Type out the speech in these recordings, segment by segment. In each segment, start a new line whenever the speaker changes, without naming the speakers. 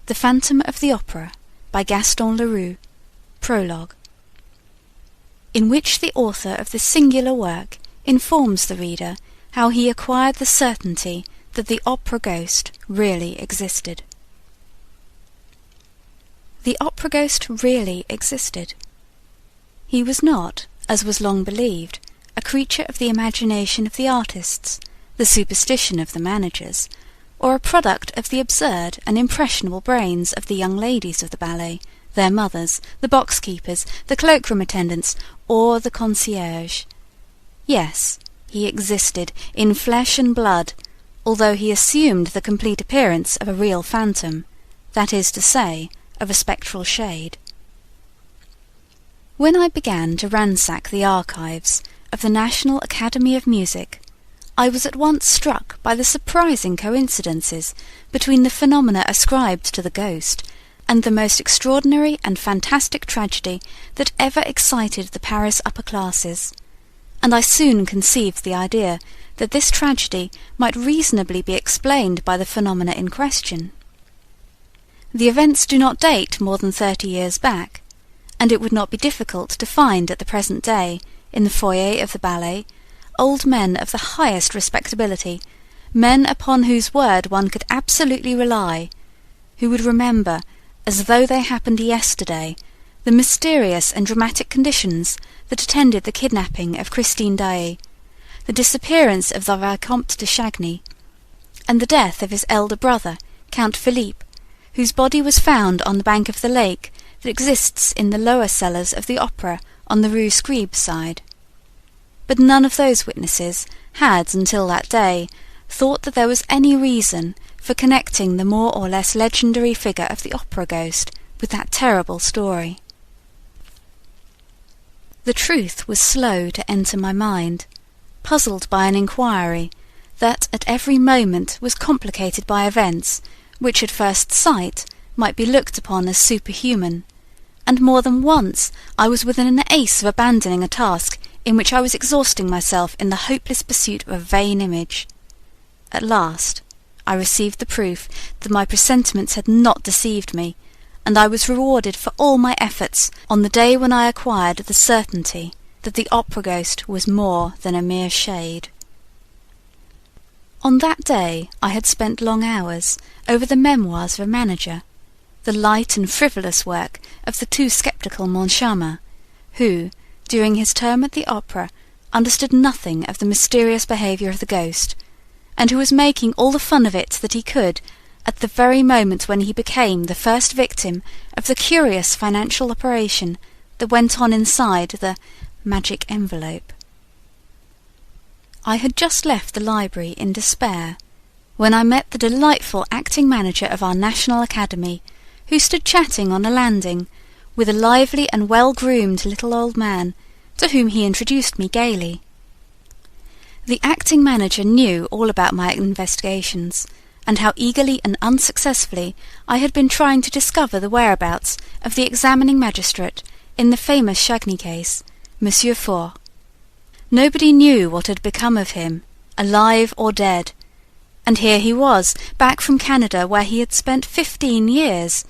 The Phantom of the Opera by Gaston Leroux. Prologue. In which the author of this singular work informs the reader how he acquired the certainty that the opera ghost really existed. The opera ghost really existed. He was not, as was long believed, a creature of the imagination of the artists, the superstition of the managers, or a product of the absurd and impressionable brains of the young ladies of the ballet, their mothers, the box-keepers, the cloakroom attendants, or the concierge. Yes, he existed in flesh and blood, although he assumed the complete appearance of a real phantom, that is to say, of a spectral shade. When I began to ransack the archives of the National Academy of Music, I was at once struck by the surprising coincidences between the phenomena ascribed to the ghost and the most extraordinary and fantastic tragedy that ever excited the Paris upper classes, and I soon conceived the idea that this tragedy might reasonably be explained by the phenomena in question. The events do not date more than 30 years back, and it would not be difficult to find at the present day, in the foyer of the ballet, old men of the highest respectability, men upon whose word one could absolutely rely, who would remember, as though they happened yesterday, the mysterious and dramatic conditions that attended the kidnapping of Christine Daaé, the disappearance of the Vicomte de Chagny, and the death of his elder brother, Count Philippe, whose body was found on the bank of the lake that exists in the lower cellars of the opera on the Rue Scribe side. But none of those witnesses had until that day thought that there was any reason for connecting the more or less legendary figure of the opera ghost with that terrible story. The truth was slow to enter my mind, puzzled by an inquiry that at every moment was complicated by events which at first sight might be looked upon as superhuman, and more than once I was within an ace of abandoning a task in which I was exhausting myself in the hopeless pursuit of a vain image. At last I received the proof that my presentiments had not deceived me, and I was rewarded for all my efforts on the day when I acquired the certainty that the opera ghost was more than a mere shade. On that day I had spent long hours over the memoirs of a manager, the light and frivolous work of the too sceptical Moncharmin, who, during his term at the opera, understood nothing of the mysterious behaviour of the ghost, and who was making all the fun of it that he could at the very moment when he became the first victim of the curious financial operation that went on inside the magic envelope. I had just left the library in despair, when I met the delightful acting manager of our National Academy, who stood chatting on a landing with a lively and well-groomed little old man, to whom he introduced me gaily. The acting manager knew all about my investigations, and how eagerly and unsuccessfully I had been trying to discover the whereabouts of the examining magistrate in the famous Chagny case, Monsieur Faure. Nobody knew what had become of him, alive or dead, and here he was, back from Canada, where he had spent 15 years,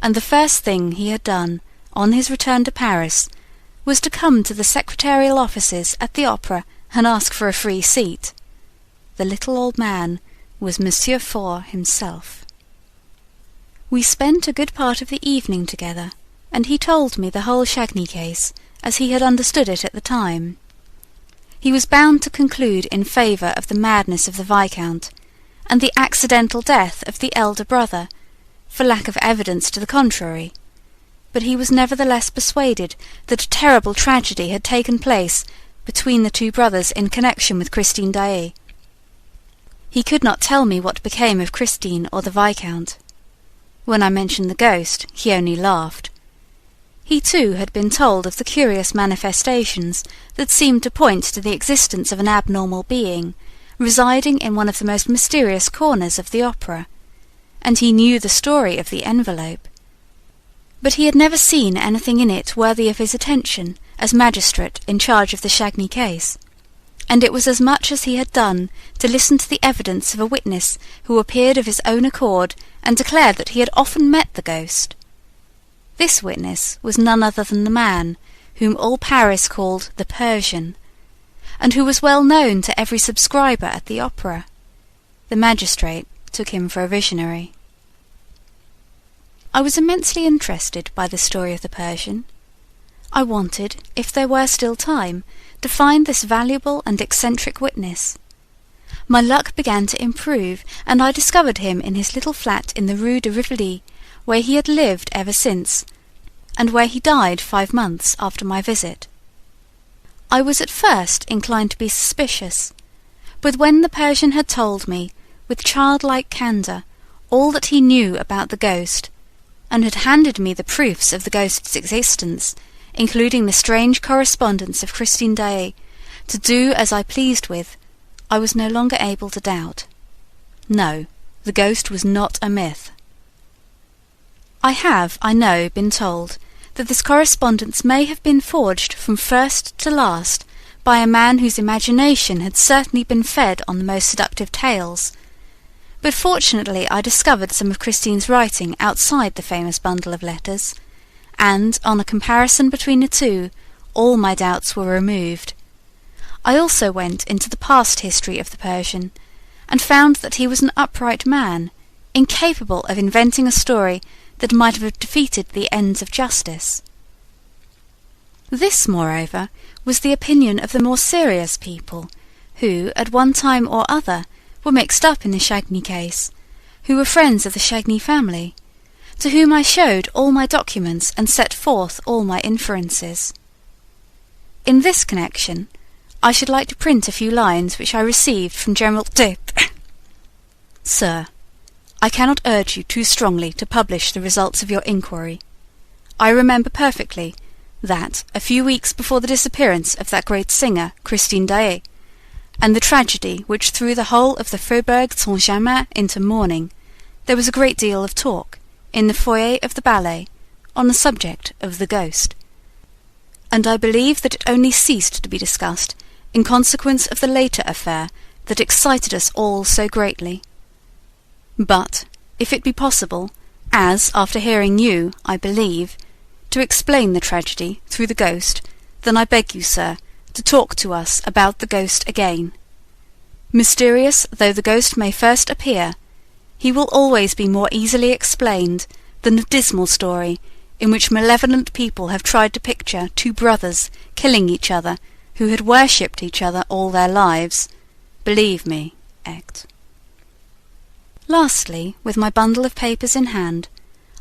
and the first thing he had done, on his return to Paris, was to come to the secretarial offices at the opera and ask for a free seat. The little old man was Monsieur Faure himself. We spent a good part of the evening together, and he told me the whole Chagny case, as he had understood it at the time. He was bound to conclude in favour of the madness of the Viscount, and the accidental death of the elder brother, for lack of evidence to the contrary, but he was nevertheless persuaded that a terrible tragedy had taken place between the two brothers in connection with Christine Daaé. He could not tell me what became of Christine or the Viscount. When I mentioned the ghost, he only laughed. He too had been told of the curious manifestations that seemed to point to the existence of an abnormal being, residing in one of the most mysterious corners of the opera, and he knew the story of the envelope. But he had never seen anything in it worthy of his attention as magistrate in charge of the Chagny case, and it was as much as he had done to listen to the evidence of a witness who appeared of his own accord and declared that he had often met the ghost. This witness was none other than the man whom all Paris called the Persian, and who was well known to every subscriber at the opera. The magistrate took him for a visionary. I was immensely interested by the story of the Persian. I wanted, if there were still time, to find this valuable and eccentric witness. My luck began to improve, and I discovered him in his little flat in the Rue de Rivoli, where he had lived ever since, and where he died 5 months after my visit. I was at first inclined to be suspicious, but when the Persian had told me, with childlike candour, all that he knew about the ghost, and had handed me the proofs of the ghost's existence, including the strange correspondence of Christine Daaé, to do as I pleased with, I was no longer able to doubt. No, the ghost was not a myth. I have, I know, been told that this correspondence may have been forged from first to last by a man whose imagination had certainly been fed on the most seductive tales, but fortunately I discovered some of Christine's writing outside the famous bundle of letters, and, on a comparison between the two, all my doubts were removed. I also went into the past history of the Persian, and found that he was an upright man, incapable of inventing a story that might have defeated the ends of justice. This, moreover, was the opinion of the more serious people, who, at one time or other, were mixed up in the Chagny case, who were friends of the Chagny family, to whom I showed all my documents and set forth all my inferences. In this connection, I should like to print a few lines which I received from General D. Sir, I cannot urge you too strongly to publish the results of your inquiry. I remember perfectly that, a few weeks before the disappearance of that great singer, Christine Daaé, and the tragedy which threw the whole of the Faubourg Saint-Germain into mourning, there was a great deal of talk, in the foyer of the ballet, on the subject of the ghost. And I believe that it only ceased to be discussed in consequence of the later affair that excited us all so greatly. But, if it be possible, as, after hearing you, I believe, to explain the tragedy through the ghost, then I beg you, sir, to talk to us about the ghost again. Mysterious though the ghost may first appear, he will always be more easily explained than the dismal story in which malevolent people have tried to picture two brothers killing each other who had worshipped each other all their lives. Believe me, Ect. Lastly, with my bundle of papers in hand,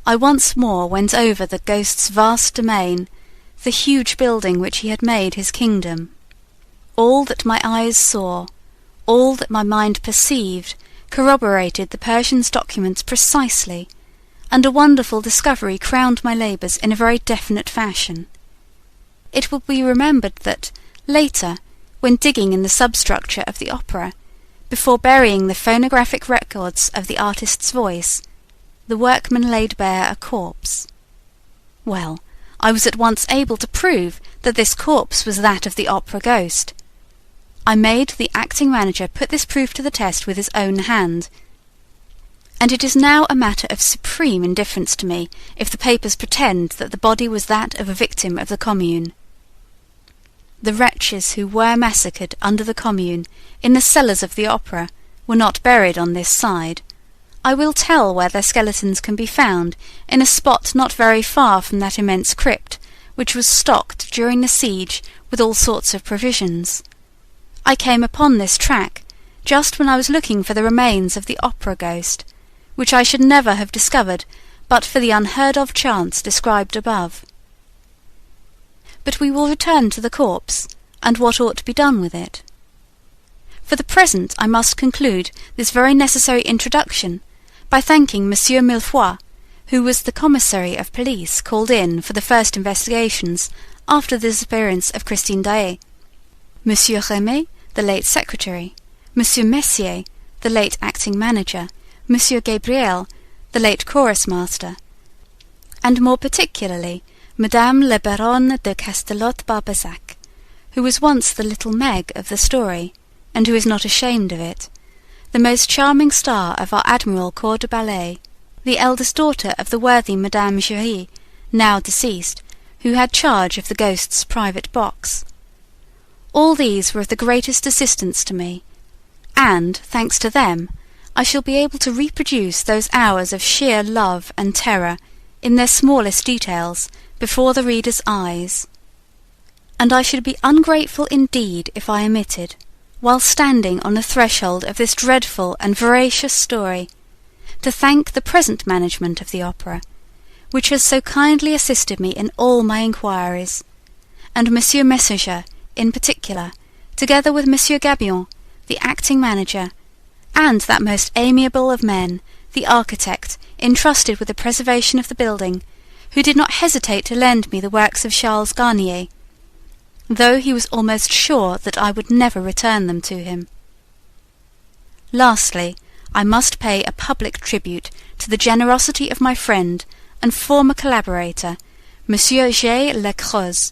I once more went over the ghost's vast domain, the huge building which he had made his kingdom. All that my eyes saw, all that my mind perceived, corroborated the Persian's documents precisely, and a wonderful discovery crowned my labours in a very definite fashion. It will be remembered that, later, when digging in the substructure of the opera, before burying the phonographic records of the artist's voice, the workman laid bare a corpse. Well, I was at once able to prove that this corpse was that of the opera ghost. I made the acting manager put this proof to the test with his own hand, and it is now a matter of supreme indifference to me if the papers pretend that the body was that of a victim of the Commune. The wretches who were massacred under the Commune, in the cellars of the opera, were not buried on this side. I will tell where their skeletons can be found, in a spot not very far from that immense crypt, which was stocked during the siege with all sorts of provisions. I came upon this track just when I was looking for the remains of the opera ghost, which I should never have discovered but for the unheard-of chance described above. But we will return to the corpse, and what ought to be done with it. For the present I must conclude this very necessary introduction by thanking Monsieur Millefoy, who was the commissary of police called in for the first investigations after the disappearance of Christine Daaé, Monsieur Rémy, the late secretary, Monsieur Messier, the late acting manager, Monsieur Gabriel, the late chorus master, and more particularly Madame la Baronne de Castelot-Barbezac, who was once the little Meg of the story, and who is not ashamed of it, the most charming star of our admirable corps de ballet, the eldest daughter of the worthy Madame Giry, now deceased, who had charge of the ghost's private box. All these were of the greatest assistance to me, and, thanks to them, I shall be able to reproduce those hours of sheer love and terror, in their smallest details, before the reader's eyes. And I should be ungrateful indeed if I omitted, while standing on the threshold of this dreadful and veracious story, to thank the present management of the opera, which has so kindly assisted me in all my inquiries, and Monsieur Messager in particular, together with Monsieur Gabion, the acting manager, and that most amiable of men, the architect, entrusted with the preservation of the building, who did not hesitate to lend me the works of Charles Garnier, though he was almost sure that I would never return them to him. Lastly, I must pay a public tribute to the generosity of my friend and former collaborator, Monsieur J. Lecreuse,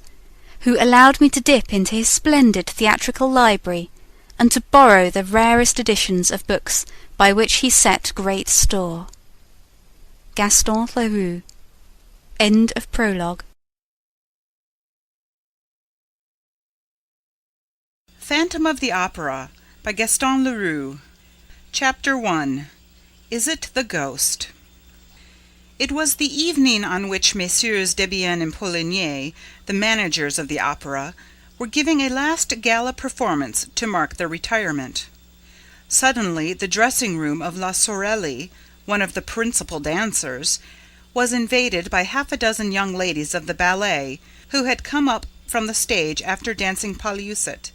who allowed me to dip into his splendid theatrical library, and to borrow the rarest editions of books by which he set great store. Gaston Leroux. End of prologue.
Phantom of the Opera by Gaston Leroux. Chapter 1. Is it the Ghost? It was the evening on which Messieurs Debienne and Poligny, the managers of the opera, were giving a last gala performance to mark their retirement. Suddenly the dressing-room of La Sorelli, one of the principal dancers, was invaded by half a dozen young ladies of the ballet, who had come up from the stage after dancing Pagliuset.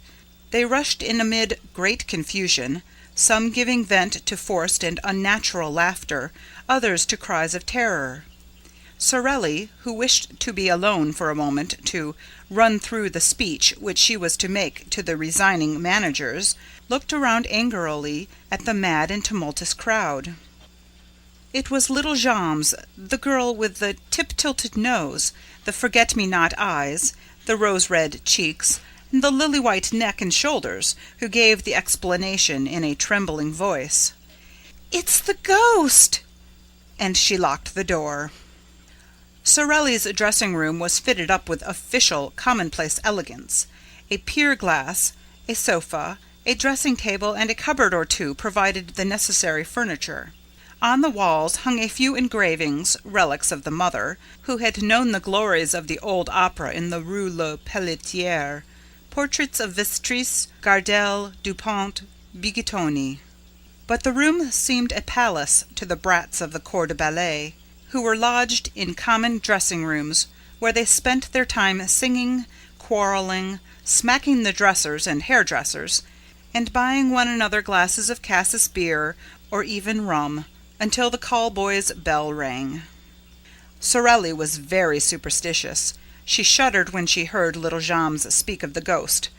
They rushed in amid great confusion, some giving vent to forced and unnatural laughter, others to cries of terror. Sorelli, who wished to be alone for a moment to run through the speech which she was to make to the resigning managers, looked around angrily at the mad and tumultuous crowd. It was little Jammes, the girl with the tip-tilted nose, the forget-me-not eyes, the rose-red cheeks, and the lily-white neck and shoulders, who gave the explanation in a trembling voice. "It's the ghost!" And she locked the door. Sorelli's dressing-room was fitted up with official, commonplace elegance. A pier-glass, a sofa, a dressing-table, and a cupboard or two provided the necessary furniture. On the walls hung a few engravings, relics of the mother, who had known the glories of the old opera in the Rue Le Pelletier, portraits of Vestris, Gardel, Dupont, Bigittoni. But the room seemed a palace to the brats of the corps de ballet, who were lodged in common dressing-rooms, where they spent their time singing, quarrelling, smacking the dressers and hairdressers, and buying one another glasses of cassis beer or even rum, until the call-boy's bell rang. Sorelli was very superstitious. She shuddered when she heard little Jammes speak of the ghost,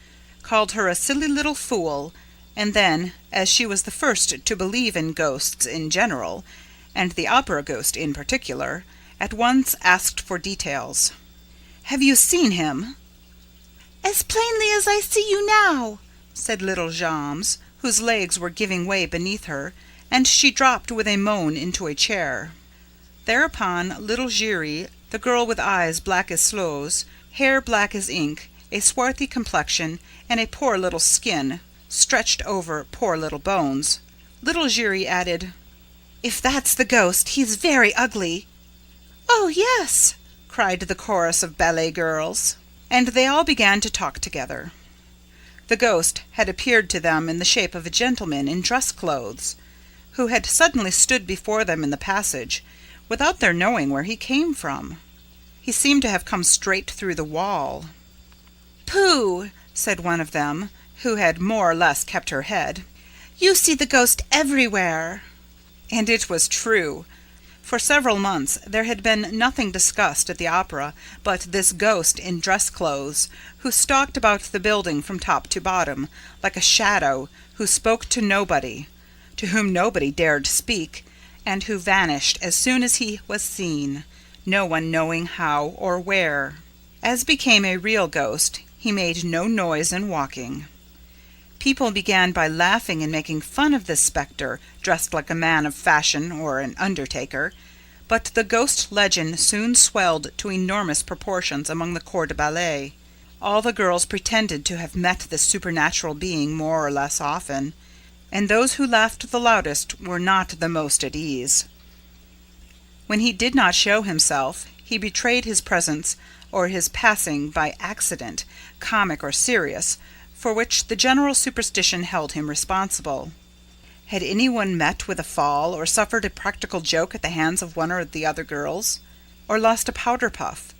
called her a silly little fool, and then, as she was the first to believe in ghosts in general, and the opera ghost in particular, at once asked for details. "Have you seen him?" "As plainly as I see you now," said little Jammes, whose legs were giving way beneath her, and she dropped with a moan into a chair. Thereupon little Giry, the girl with eyes black as sloes, hair black as ink, a swarthy complexion, and a poor little skin, stretched over poor little bones. Little Giry added, "If that's the ghost, he's very ugly." "Oh, yes," cried the chorus of ballet girls, and they all began to talk together. The ghost had appeared to them in the shape of a gentleman in dress clothes, who had suddenly stood before them in the passage, without their knowing where he came from. He seemed to have come straight through the wall. "Pooh!" said one of them, who had more or less kept her head. "You see the ghost everywhere." And it was true. For several months there had been nothing discussed at the opera but this ghost in dress clothes, who stalked about the building from top to bottom, like a shadow, who spoke to nobody, to whom nobody dared speak, and who vanished as soon as he was seen, no one knowing how or where. As became a real ghost, He made no noise in walking. People began by laughing and making fun of this spectre, dressed like a man of fashion or an undertaker, but the ghost legend soon swelled to enormous proportions among the corps de ballet. All the girls pretended to have met this supernatural being more or less often, and those who laughed the loudest were not the most at ease. When he did not show himself, he betrayed his presence or his passing by accident, comic or serious, for which the general superstition held him responsible. Had anyone met with a fall, or suffered a practical joke at the hands of one or the other girls, or lost a powder puff,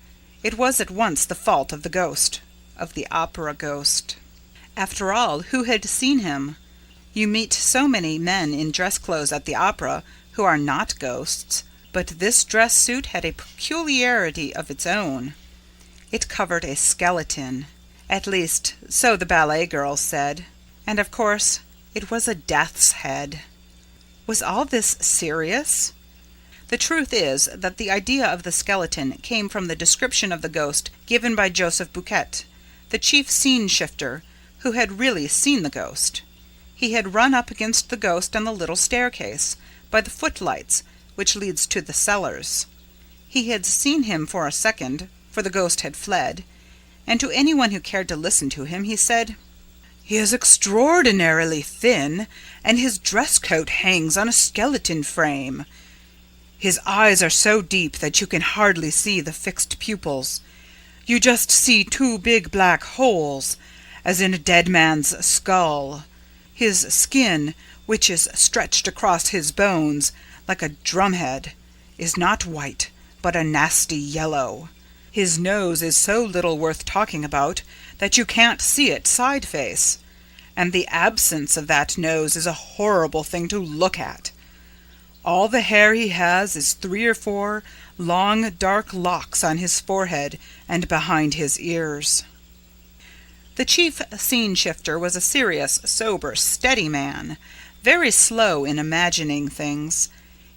it was at once the fault of the ghost, of the opera ghost. After all, who had seen him? You meet so many men in dress clothes at the opera who are not ghosts, but this dress suit had a peculiarity of its own. It covered a skeleton. At least, so the ballet girls said, and of course it was a death's head. Was all this serious? The truth is that the idea of the skeleton came from the description of the ghost given by Joseph Buquet, the chief scene-shifter, who had really seen the ghost. He had run up against the ghost on the little staircase, by the footlights, which leads to the cellars. He had seen him for a second, for the ghost had fled, and to anyone who cared to listen to him he said, "He is extraordinarily thin, and his dress coat hangs on a skeleton frame. His eyes are so deep that you can hardly see the fixed pupils. You just see two big black holes, as in a dead man's skull. His skin, which is stretched across his bones like a drumhead, is not white, but a nasty yellow. His nose is so little worth talking about that you can't see it side-face, and the absence of that nose is a horrible thing to look at. All the hair he has is 3 or 4 long dark locks on his forehead and behind his ears." The chief scene-shifter was a serious, sober, steady man, very slow in imagining things.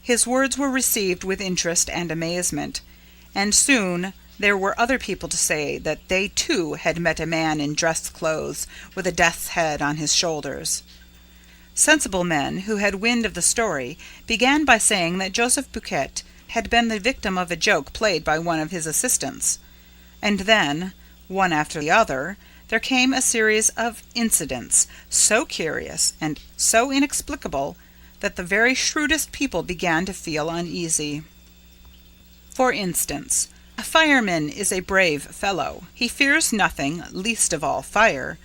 His words were received with interest and amazement, and soon there were other people to say that they too had met a man in dress clothes with a death's head on his shoulders. Sensible men who had wind of the story began by saying that Joseph Buquet had been the victim of a joke played by one of his assistants, and then, one after the other, there came a series of incidents so curious and so inexplicable that the very shrewdest people began to feel uneasy. For instance, a fireman is a brave fellow. He fears nothing, least of all fire.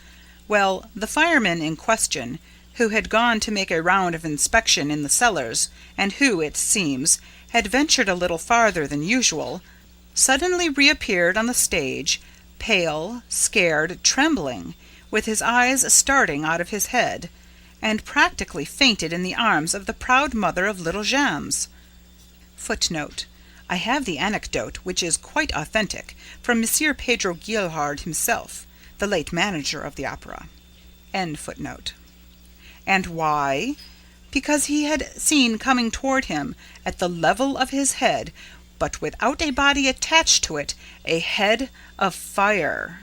Well, the fireman in question, who had gone to make a round of inspection in the cellars, and who, it seems, had ventured a little farther than usual, suddenly reappeared on the stage, pale, scared, trembling, with his eyes starting out of his head, and practically fainted in the arms of the proud mother of little Jammes. Footnote: I have the anecdote, which is quite authentic, from Monsieur Pedro Guilhard himself, the late manager of the opera. End footnote. And why? Because he had seen coming toward him, at the level of his head, but without a body attached to it, a head of fire.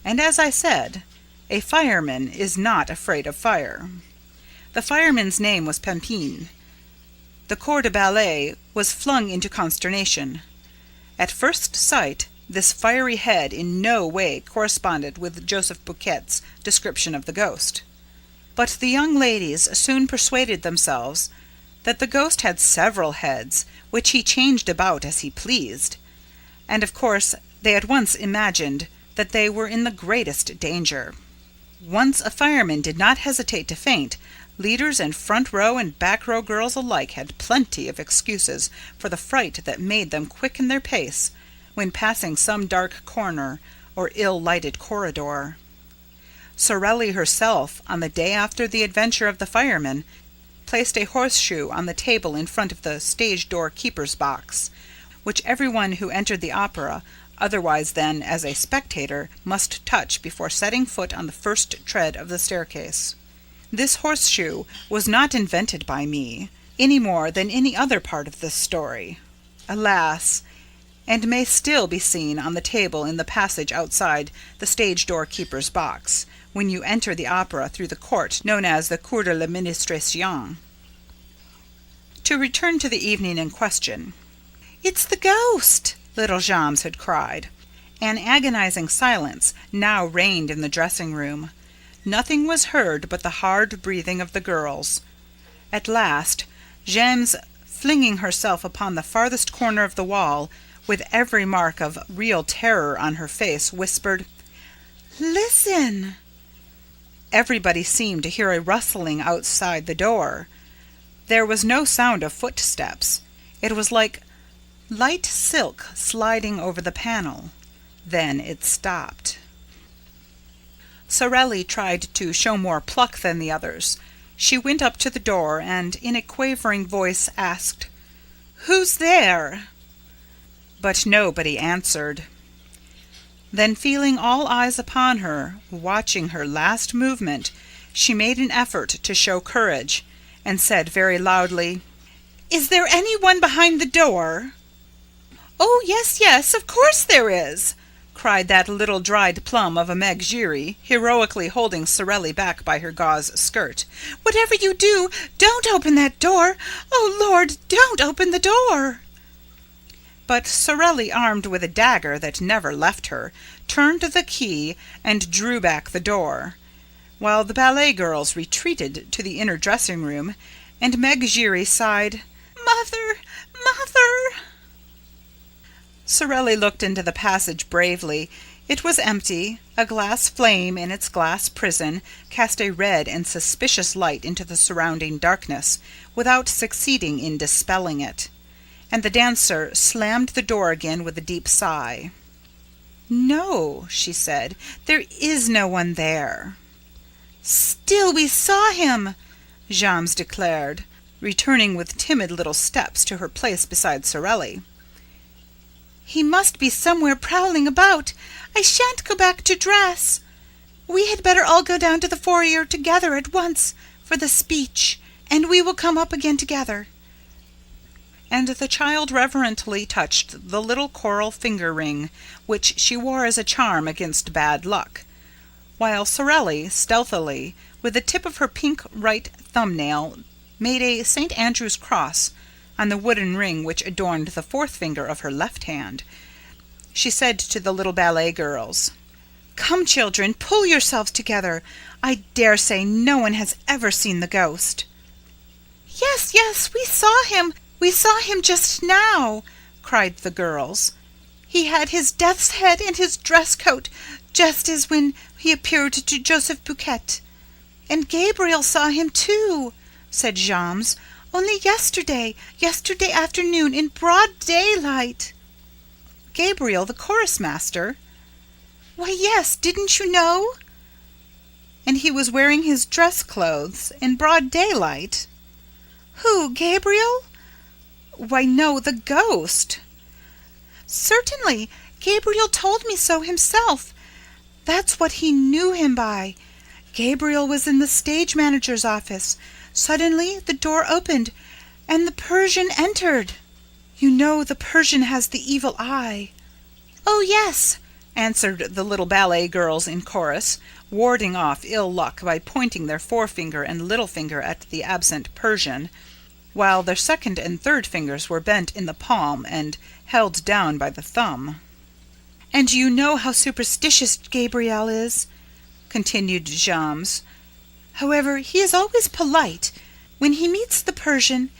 And as I said, a fireman is not afraid of fire. The fireman's name was Pampin. The corps de ballet was flung into consternation. At first sight, this fiery head in no way corresponded with Joseph Buquet's description of the ghost. But the young ladies soon persuaded themselves that the ghost had several heads, which he changed about as he pleased, and of course they at once imagined that they were in the greatest danger. Once a fireman did not hesitate to faint, leaders and front row and back row girls alike had plenty of excuses for the fright that made them quicken their pace when passing some dark corner or ill-lighted corridor. Sorelli herself, on the day after the adventure of the fireman, placed a horseshoe on the table in front of the stage door keeper's box, which everyone who entered the opera, otherwise than as a spectator, must touch before setting foot on the first tread of the staircase. This horseshoe was not invented by me, any more than any other part of this story. Alas, and may still be seen on the table in the passage outside the stage door-keeper's box, when you enter the opera through the court known as the Cour de l'Administration. To return to the evening in question. "It's the ghost!" little Jammes had cried. An agonizing silence now reigned in the dressing-room. Nothing was heard but the hard breathing of the girls. At last, Jammes, flinging herself upon the farthest corner of the wall, with every mark of real terror on her face, whispered, "Listen!" Everybody seemed to hear a rustling outside the door. There was no sound of footsteps. It was like light silk sliding over the panel. Then it stopped. Sorelli tried to show more pluck than the others. She went up to the door and, in a quavering voice, asked, "Who's there?" But nobody answered. Then, feeling all eyes upon her, watching her last movement, she made an effort to show courage, and said very loudly, "Is there any one behind the door?" "Oh, yes, yes, of course there is!" cried that little dried plum of a Meg Giry, heroically holding Sorelli back by her gauze skirt. "Whatever you do, don't open that door! Oh, Lord, don't open the door!" But Sorelli, armed with a dagger that never left her, turned the key and drew back the door, while the ballet girls retreated to the inner dressing-room, and Meg Giry sighed, "Mother, Mother!" Sorelli looked into the passage bravely. It was empty. A glass flame in its glass prison cast a red and suspicious light into the surrounding darkness, without succeeding in dispelling it. And the dancer slammed the door again with a deep sigh. "No," she said, "there is no one there." "Still, we saw him," Jammes declared, returning with timid little steps to her place beside Sorelli. "He must be somewhere prowling about. I shan't go back to dress. We had better all go down to the foyer together at once for the speech, and we will come up again together." And the child reverently touched the little coral finger-ring which she wore as a charm against bad luck, while Sorelli, stealthily, with the tip of her pink right thumb-nail, made a St. Andrew's cross on the wooden ring which adorned the fourth finger of her left hand. She said to the little ballet girls, "Come, children, pull yourselves together. I dare say no one has ever seen the ghost." "Yes, yes, we saw him. We saw him just now," cried the girls. "He had his death's head and his dress coat, just as when he appeared to Joseph Buquet. And Gabriel saw him too," said Jammes, "only yesterday afternoon, in broad daylight." "Gabriel, the chorus master?" "Why, yes, didn't you know?" "And he was wearing his dress clothes in broad daylight?" "Who, Gabriel?" "Why, no, the ghost." "Certainly. Gabriel told me so himself. That's what he knew him by. Gabriel was in the stage manager's office. Suddenly the door opened, and the Persian entered. You know the Persian has the evil eye." "Oh, yes," answered the little ballet girls in chorus, warding off ill luck by pointing their forefinger and little finger at the absent Persian, while their second and third fingers were bent in the palm and held down by the thumb. "And you know how superstitious Gabriel is," continued Jammes. "However, he is always polite. When he meets the Persian,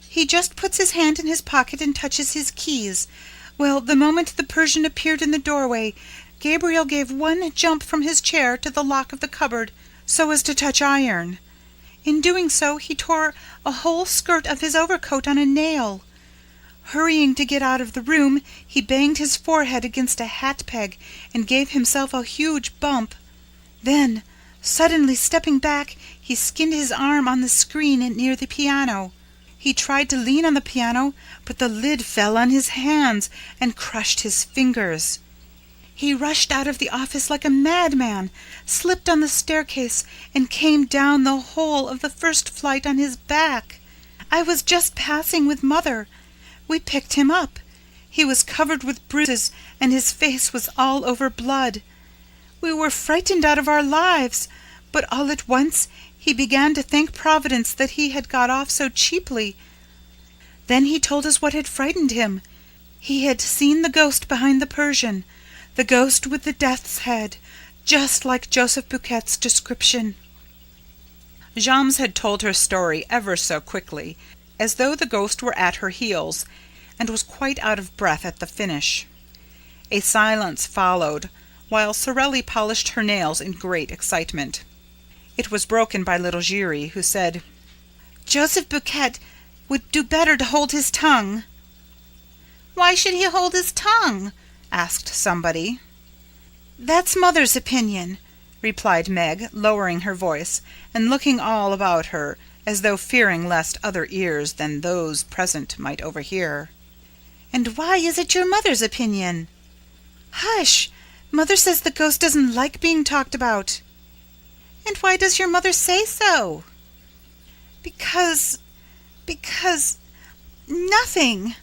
he just puts his hand in his pocket and touches his keys. Well, the moment the Persian appeared in the doorway, Gabriel gave one jump from his chair to the lock of the cupboard, so as to touch iron. In doing so, he tore a whole skirt of his overcoat on a nail. Hurrying to get out of the room, he banged his forehead against a hat-peg and gave himself a huge bump. Then, suddenly stepping back, he skinned his arm on the screen near the piano. He tried to lean on the piano, but the lid fell on his hands and crushed his fingers. He rushed out of the office like a madman, slipped on the staircase, and came down the whole of the first flight on his back. I was just passing with Mother. We picked him up. He was covered with bruises, and his face was all over blood. We were frightened out of our lives, but all at once he began to thank Providence that he had got off so cheaply. Then he told us what had frightened him. He had seen the ghost behind the Persian, the ghost with the death's head, just like Joseph Buquet's description." Jammes had told her story ever so quickly, as though the ghost were at her heels, and was quite out of breath at the finish. A silence followed, while Sorelli polished her nails in great excitement. It was broken by little Giry, who said, "Joseph Buquet would do better to hold his tongue." "Why should he hold his tongue?" asked somebody. "That's Mother's opinion," replied Meg, lowering her voice, and looking all about her, as though fearing lest other ears than those present might overhear. "And why is it your mother's opinion?" "Hush! Mother says the ghost doesn't like being talked about." "And why does your mother say so?" Because... nothing."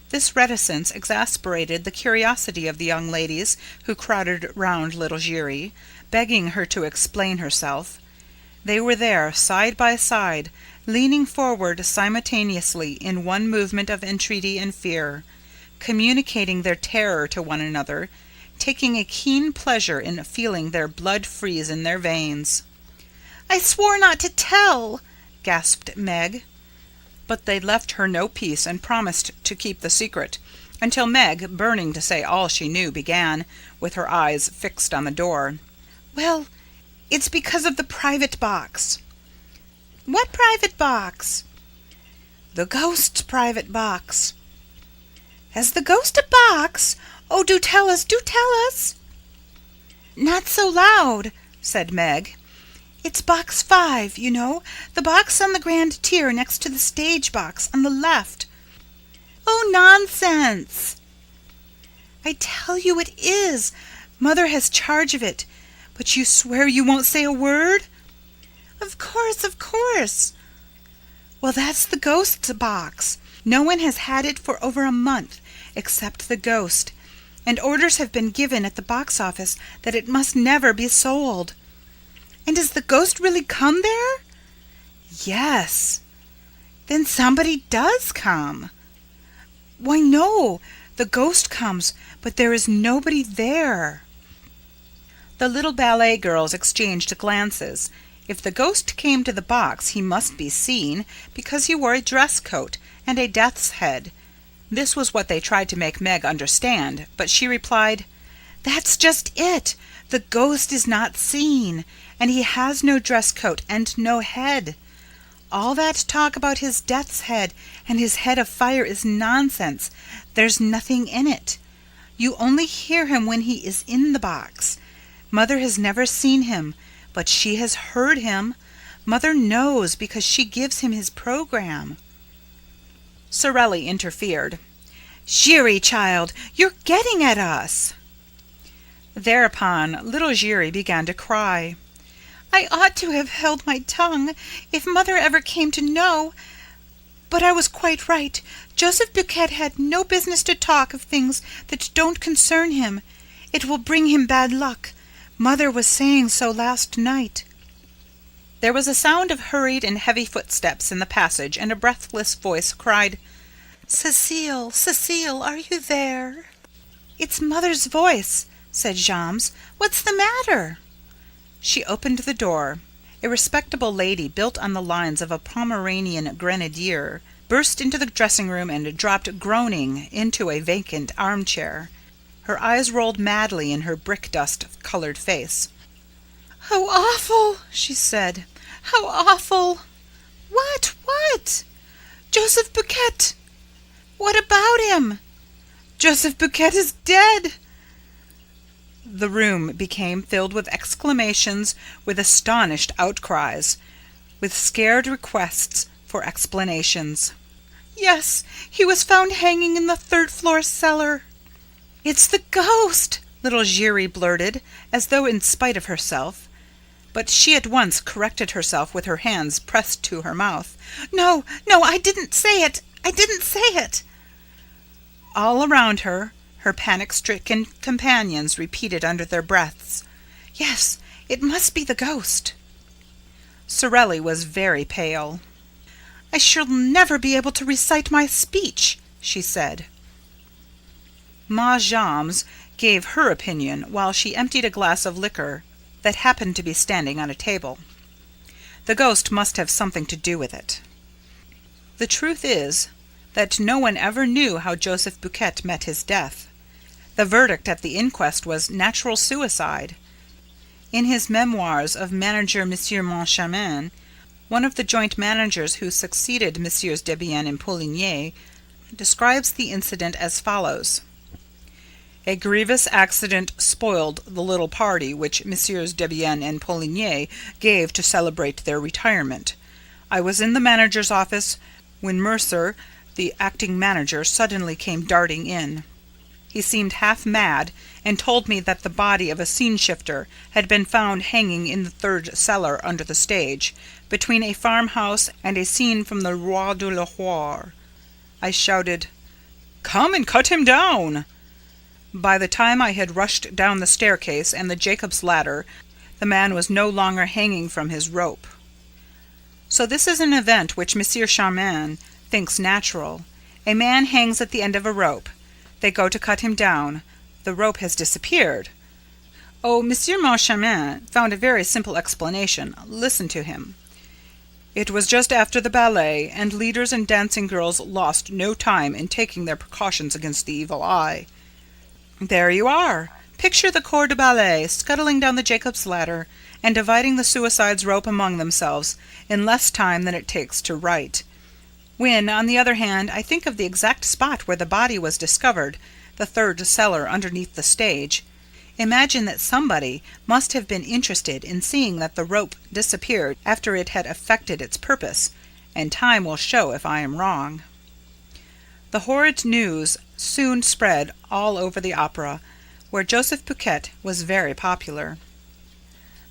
This reticence exasperated the curiosity of the young ladies, who crowded round little Giry, begging her to explain herself. They were there, side by side, leaning forward simultaneously in one movement of entreaty and fear, communicating their terror to one another, taking a keen pleasure in feeling their blood freeze in their veins. "I swore not to tell," gasped Meg. But they left her no peace and promised to keep the secret, until Meg, burning to say all she knew, began, with her eyes fixed on the door. "Well, it's because of the private box." "What private box?" "The ghost's private box." "Has the ghost a box? Oh, do tell us, do tell us." "Not so loud," said Meg. "It's box 5, you know, the box on the grand tier next to the stage box on the left." "Oh, nonsense!" "I tell you it is. Mother has charge of it. But you swear you won't say a word?" Of course, of course." "Well, that's the ghost's box. No one has had it for over a month, except the ghost, and orders have been given at the box office that it must never be sold." "And does the ghost really come there?" "Yes." "Then somebody does come." "Why, no, the ghost comes, but there is nobody there." The little ballet girls exchanged glances. If the ghost came to the box, he must be seen, because he wore a dress coat and a death's head. This was what they tried to make Meg understand, but she replied, "That's just it. The ghost is not seen, and he has no dress coat and no head. All that talk about his death's head and his head of fire is nonsense. There's nothing in it. You only hear him when he is in the box. Mother has never seen him, but she has heard him. Mother knows because she gives him his program." Sorelli interfered. "Giry, child, you're getting at us." Thereupon little Giry began to cry. "I ought to have held my tongue if Mother ever came to know. But I was quite right. Joseph Buquet had no business to talk of things that don't concern him. It will bring him bad luck. Mother was saying so last night." There was a sound of hurried and heavy footsteps in the passage, and a breathless voice cried, "Cécile, Cécile, are you there?" "It's Mother's voice," said Jammes. "What's the matter?" She opened the door. A respectable lady, built on the lines of a Pomeranian grenadier, burst into the dressing-room and dropped groaning into a vacant armchair. Her eyes rolled madly in her brick-dust-colored face. "How awful!" she said. "How awful!" What? "Joseph Buquet." "What about him?" "Joseph Buquet is dead." The room became filled with exclamations, with astonished outcries, with scared requests for explanations. "Yes, he was found hanging in the third-floor cellar." "It's the ghost!" little Giry blurted, as though in spite of herself. But she at once corrected herself with her hands pressed to her mouth. No, I didn't say it. All around her, her panic-stricken companions repeated under their breaths, "Yes, it must be the ghost." Sorelli was very pale. "I shall never be able to recite my speech," she said. Ma Jammes gave her opinion while she emptied a glass of liquor that happened to be standing on a table. The ghost must have something to do with it. The truth is that no one ever knew how Joseph Buquet met his death. The verdict at the inquest was natural suicide. In his memoirs of manager Monsieur Moncharmin, one of the joint managers who succeeded Messieurs Debienne and Poligny describes the incident as follows. "A grievous accident spoiled the little party which Messieurs Debienne and Poligny gave to celebrate their retirement. I was in the manager's office when Mercer, the acting manager, suddenly came darting in. He seemed half mad and told me that the body of a scene-shifter had been found hanging in the third cellar under the stage, between a farmhouse and a scene from the Roi de Lahore. I shouted, 'Come and cut him down!' By the time I had rushed down the staircase and the Jacob's ladder, the man was no longer hanging from his rope. So this is an event which Monsieur Charmin thinks natural. A man hangs at the end of a rope. They go to cut him down. The rope has disappeared. Oh, Monsieur Moncharmin found a very simple explanation. Listen to him. It was just after the ballet, and leaders and dancing girls lost no time in taking their precautions against the evil eye. There you are. Picture the corps de ballet scuttling down the Jacob's ladder and dividing the suicide's rope among themselves in less time than it takes to write. When, on the other hand, I think of the exact spot where the body was discovered, the third cellar underneath the stage, imagine that somebody must have been interested in seeing that the rope disappeared after it had effected its purpose, and time will show if I am wrong." The horrid news soon spread all over the opera, where Joseph Buquet was very popular.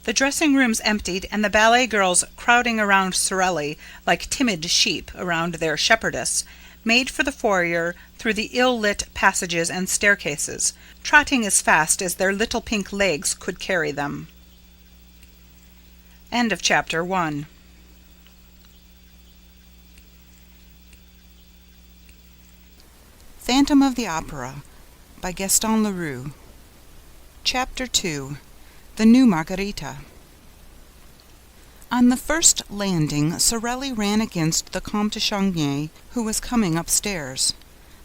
The dressing-rooms emptied, and the ballet girls, crowding around Sorelli like timid sheep around their shepherdess, made for the foyer through the ill-lit passages and staircases, trotting as fast as their little pink legs could carry them. End of Chapter 1. Phantom of the Opera by Gaston Leroux. Chapter 2. The New Margarita. On the first landing, Sorelli ran against the Comte de Chagny, who was coming upstairs.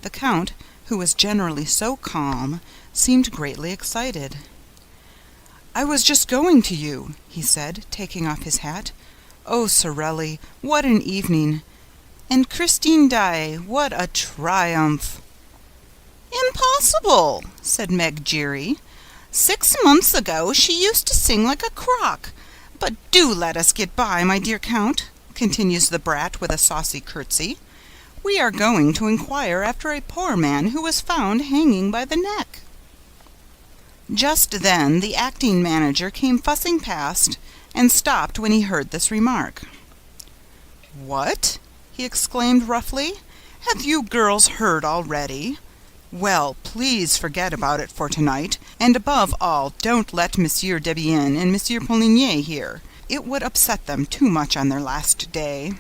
The Count, who was generally so calm, seemed greatly excited. "I was just going to you," he said, taking off his hat. "Oh, Sorelli, what an evening! And Christine Daaé, what a triumph!" "Impossible," said Meg Giry. "6 months ago she used to sing like a crock. But do let us get by, my dear Count," continues the brat with a saucy curtsy. "We are going to inquire after a poor man who was found hanging by the neck." Just then the acting manager came fussing past and stopped when he heard this remark. "What?" he exclaimed roughly. "Have you girls heard already? Well, please forget about it for tonight, and above all, don't let Monsieur Debienne and Monsieur Poligny hear. It would upset them too much on their last day."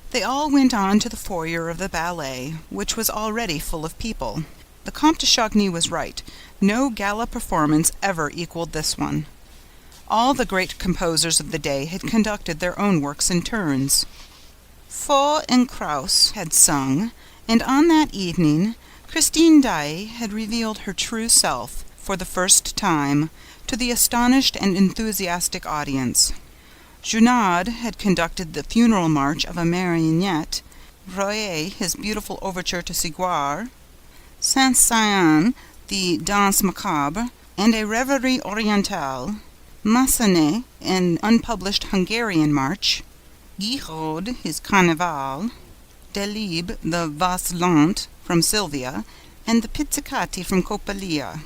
They all went on to the foyer of the ballet, which was already full of people. The Comte de Chagny was right. No gala performance ever equaled this one. All the great composers of the day had conducted their own works in turns. Faux and Krauss had sung, and on that evening Christine Daaé had revealed her true self, for the first time, to the astonished and enthusiastic audience. Junod had conducted the funeral march of a marionnette, Royer his beautiful overture to Siguar, Saint-Saëns the Danse Macabre, and a Reverie Orientale, Massenet an unpublished Hungarian march, Guiraud his Carnaval, Delibes the Valse Lente from Sylvia, and the Pizzicati from Coppelia.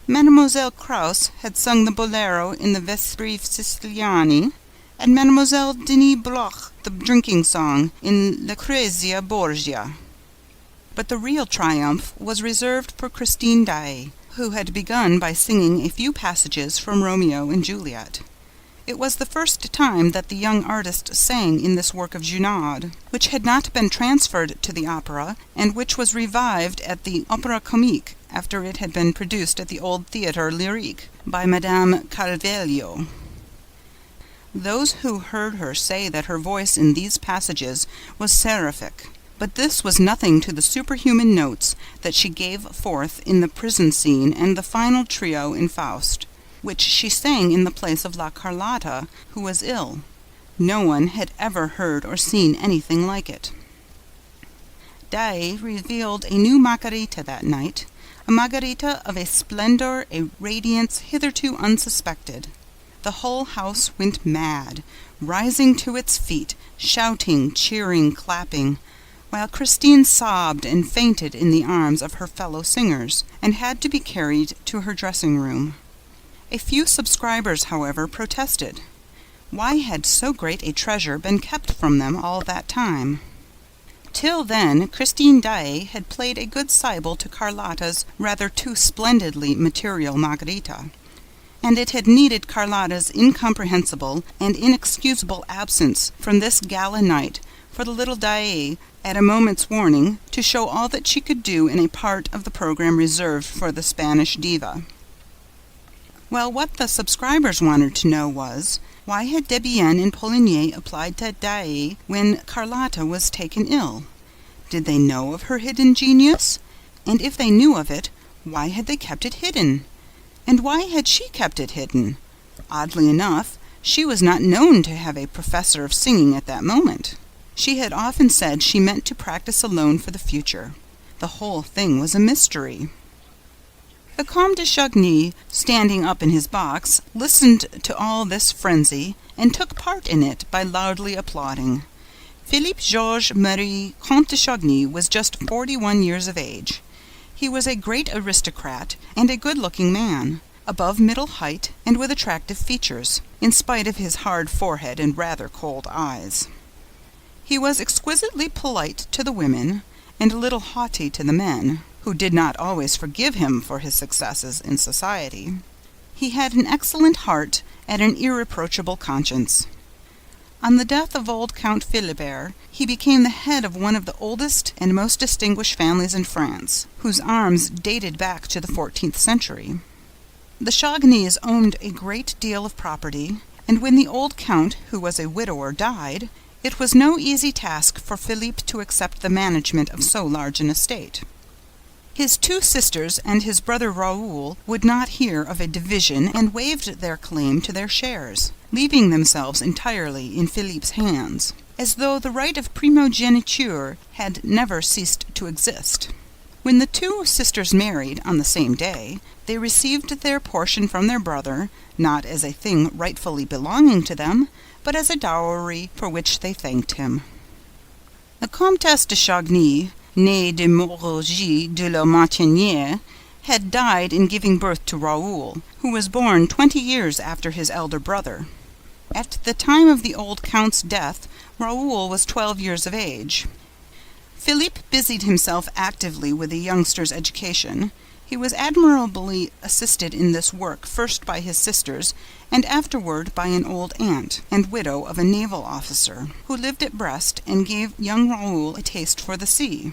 Mademoiselle Krauss had sung the bolero in the Vespri Siciliani, and Mademoiselle Denis Bloch the drinking song in Lucrezia Borgia. But the real triumph was reserved for Christine Daaé, who had begun by singing a few passages from Romeo and Juliet. It was the first time that the young artist sang in this work of Gounod, which had not been transferred to the opera, and which was revived at the Opéra Comique after it had been produced at the old Theatre Lyrique by Madame Carvalho. Those who heard her say that her voice in these passages was seraphic, but this was nothing to the superhuman notes that she gave forth in the prison scene and the final trio in Faust, which she sang in the place of La Carlotta, who was ill. No one had ever heard or seen anything like it. Daaé revealed a new Margarita that night, a Margarita of a splendor, a radiance hitherto unsuspected. The whole house went mad, rising to its feet, shouting, cheering, clapping, while Christine sobbed and fainted in the arms of her fellow singers, and had to be carried to her dressing room. A few subscribers, however, protested. Why had so great a treasure been kept from them all that time? Till then, Christine Daaé had played a good Sibyl to Carlotta's rather too splendidly material Margarita, and it had needed Carlotta's incomprehensible and inexcusable absence from this gala night for the little Daaé, at a moment's warning, to show all that she could do in a part of the program reserved for the Spanish diva. Well, what the subscribers wanted to know was, why had Debienne and Poligny applied to Daaé when Carlotta was taken ill? Did they know of her hidden genius? And if they knew of it, why had they kept it hidden? And why had she kept it hidden? Oddly enough, she was not known to have a professor of singing at that moment. She had often said she meant to practice alone for the future. The whole thing was a mystery. The Comte de Chagny, standing up in his box, listened to all this frenzy, and took part in it by loudly applauding. Philippe Georges Marie Comte de Chagny was just 41 years of age. He was a great aristocrat and a good-looking man, above middle height and with attractive features, in spite of his hard forehead and rather cold eyes. He was exquisitely polite to the women, and a little haughty to the men, who did not always forgive him for his successes in society. He had an excellent heart and an irreproachable conscience. On the death of old Count Philibert, he became the head of one of the oldest and most distinguished families in France, whose arms dated back to the 14th century. The Chagnys owned a great deal of property, and when the old count, who was a widower, died, it was no easy task for Philippe to accept the management of so large an estate. His two sisters and his brother Raoul would not hear of a division and waived their claim to their shares, leaving themselves entirely in Philippe's hands, as though the right of primogeniture had never ceased to exist. When the two sisters married on the same day, they received their portion from their brother, not as a thing rightfully belonging to them, but as a dowry for which they thanked him. The Comtesse de Chagny, née de Moraugy de la Martinière, had died in giving birth to Raoul, who was born 20 years after his elder brother. At the time of the old count's death, Raoul was 12 years of age. Philippe busied himself actively with the youngster's education. He was admirably assisted in this work first by his sisters, and afterward by an old aunt, and widow of a naval officer, who lived at Brest and gave young Raoul a taste for the sea.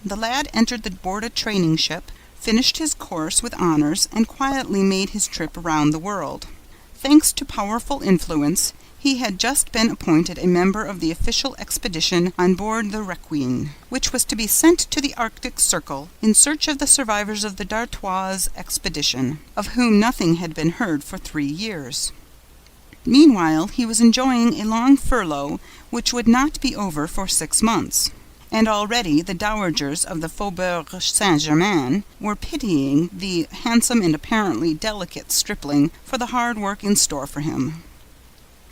The lad entered the board training ship, finished his course with honors, and quietly made his trip around the world. Thanks to powerful influence, he had just been appointed a member of the official expedition on board the Requin, which was to be sent to the Arctic Circle in search of the survivors of the D'Artois expedition, of whom nothing had been heard for 3 years. Meanwhile, he was enjoying a long furlough which would not be over for 6 months, and already the dowagers of the Faubourg Saint-Germain were pitying the handsome and apparently delicate stripling for the hard work in store for him.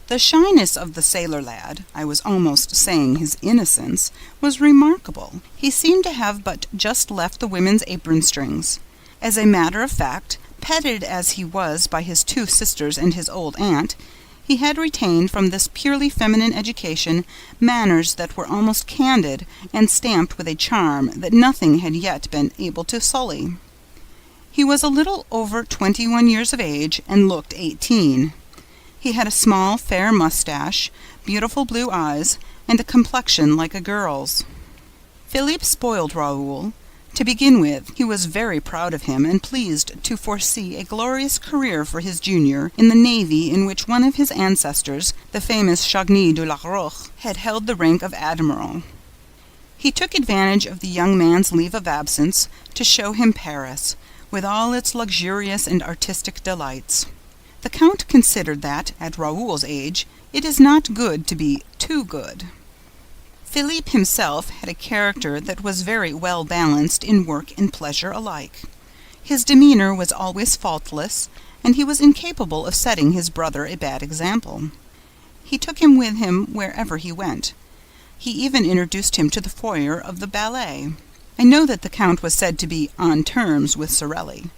The shyness of the sailor lad, I was almost saying his innocence, was remarkable. He seemed to have but just left the women's apron strings. As a matter of fact, petted as he was by his two sisters and his old aunt, He had retained from this purely feminine education manners that were almost candid and stamped with a charm that nothing had yet been able to sully. He was a little over 21 years of age and looked 18. He had a small, fair mustache, beautiful blue eyes, and a complexion like a girl's. Philippe spoiled Raoul. To begin with, he was very proud of him and pleased to foresee a glorious career for his junior in the navy in which one of his ancestors, the famous Chagny de la Roche, had held the rank of admiral. He took advantage of the young man's leave of absence to show him Paris, with all its luxurious and artistic delights. The Count considered that, at Raoul's age, it is not good to be too good. Philippe himself had a character that was very well balanced in work and pleasure alike. His demeanor was always faultless, and he was incapable of setting his brother a bad example. He took him with him wherever he went. He even introduced him to the foyer of the ballet. I know that the Count was said to be on terms with Sorelli,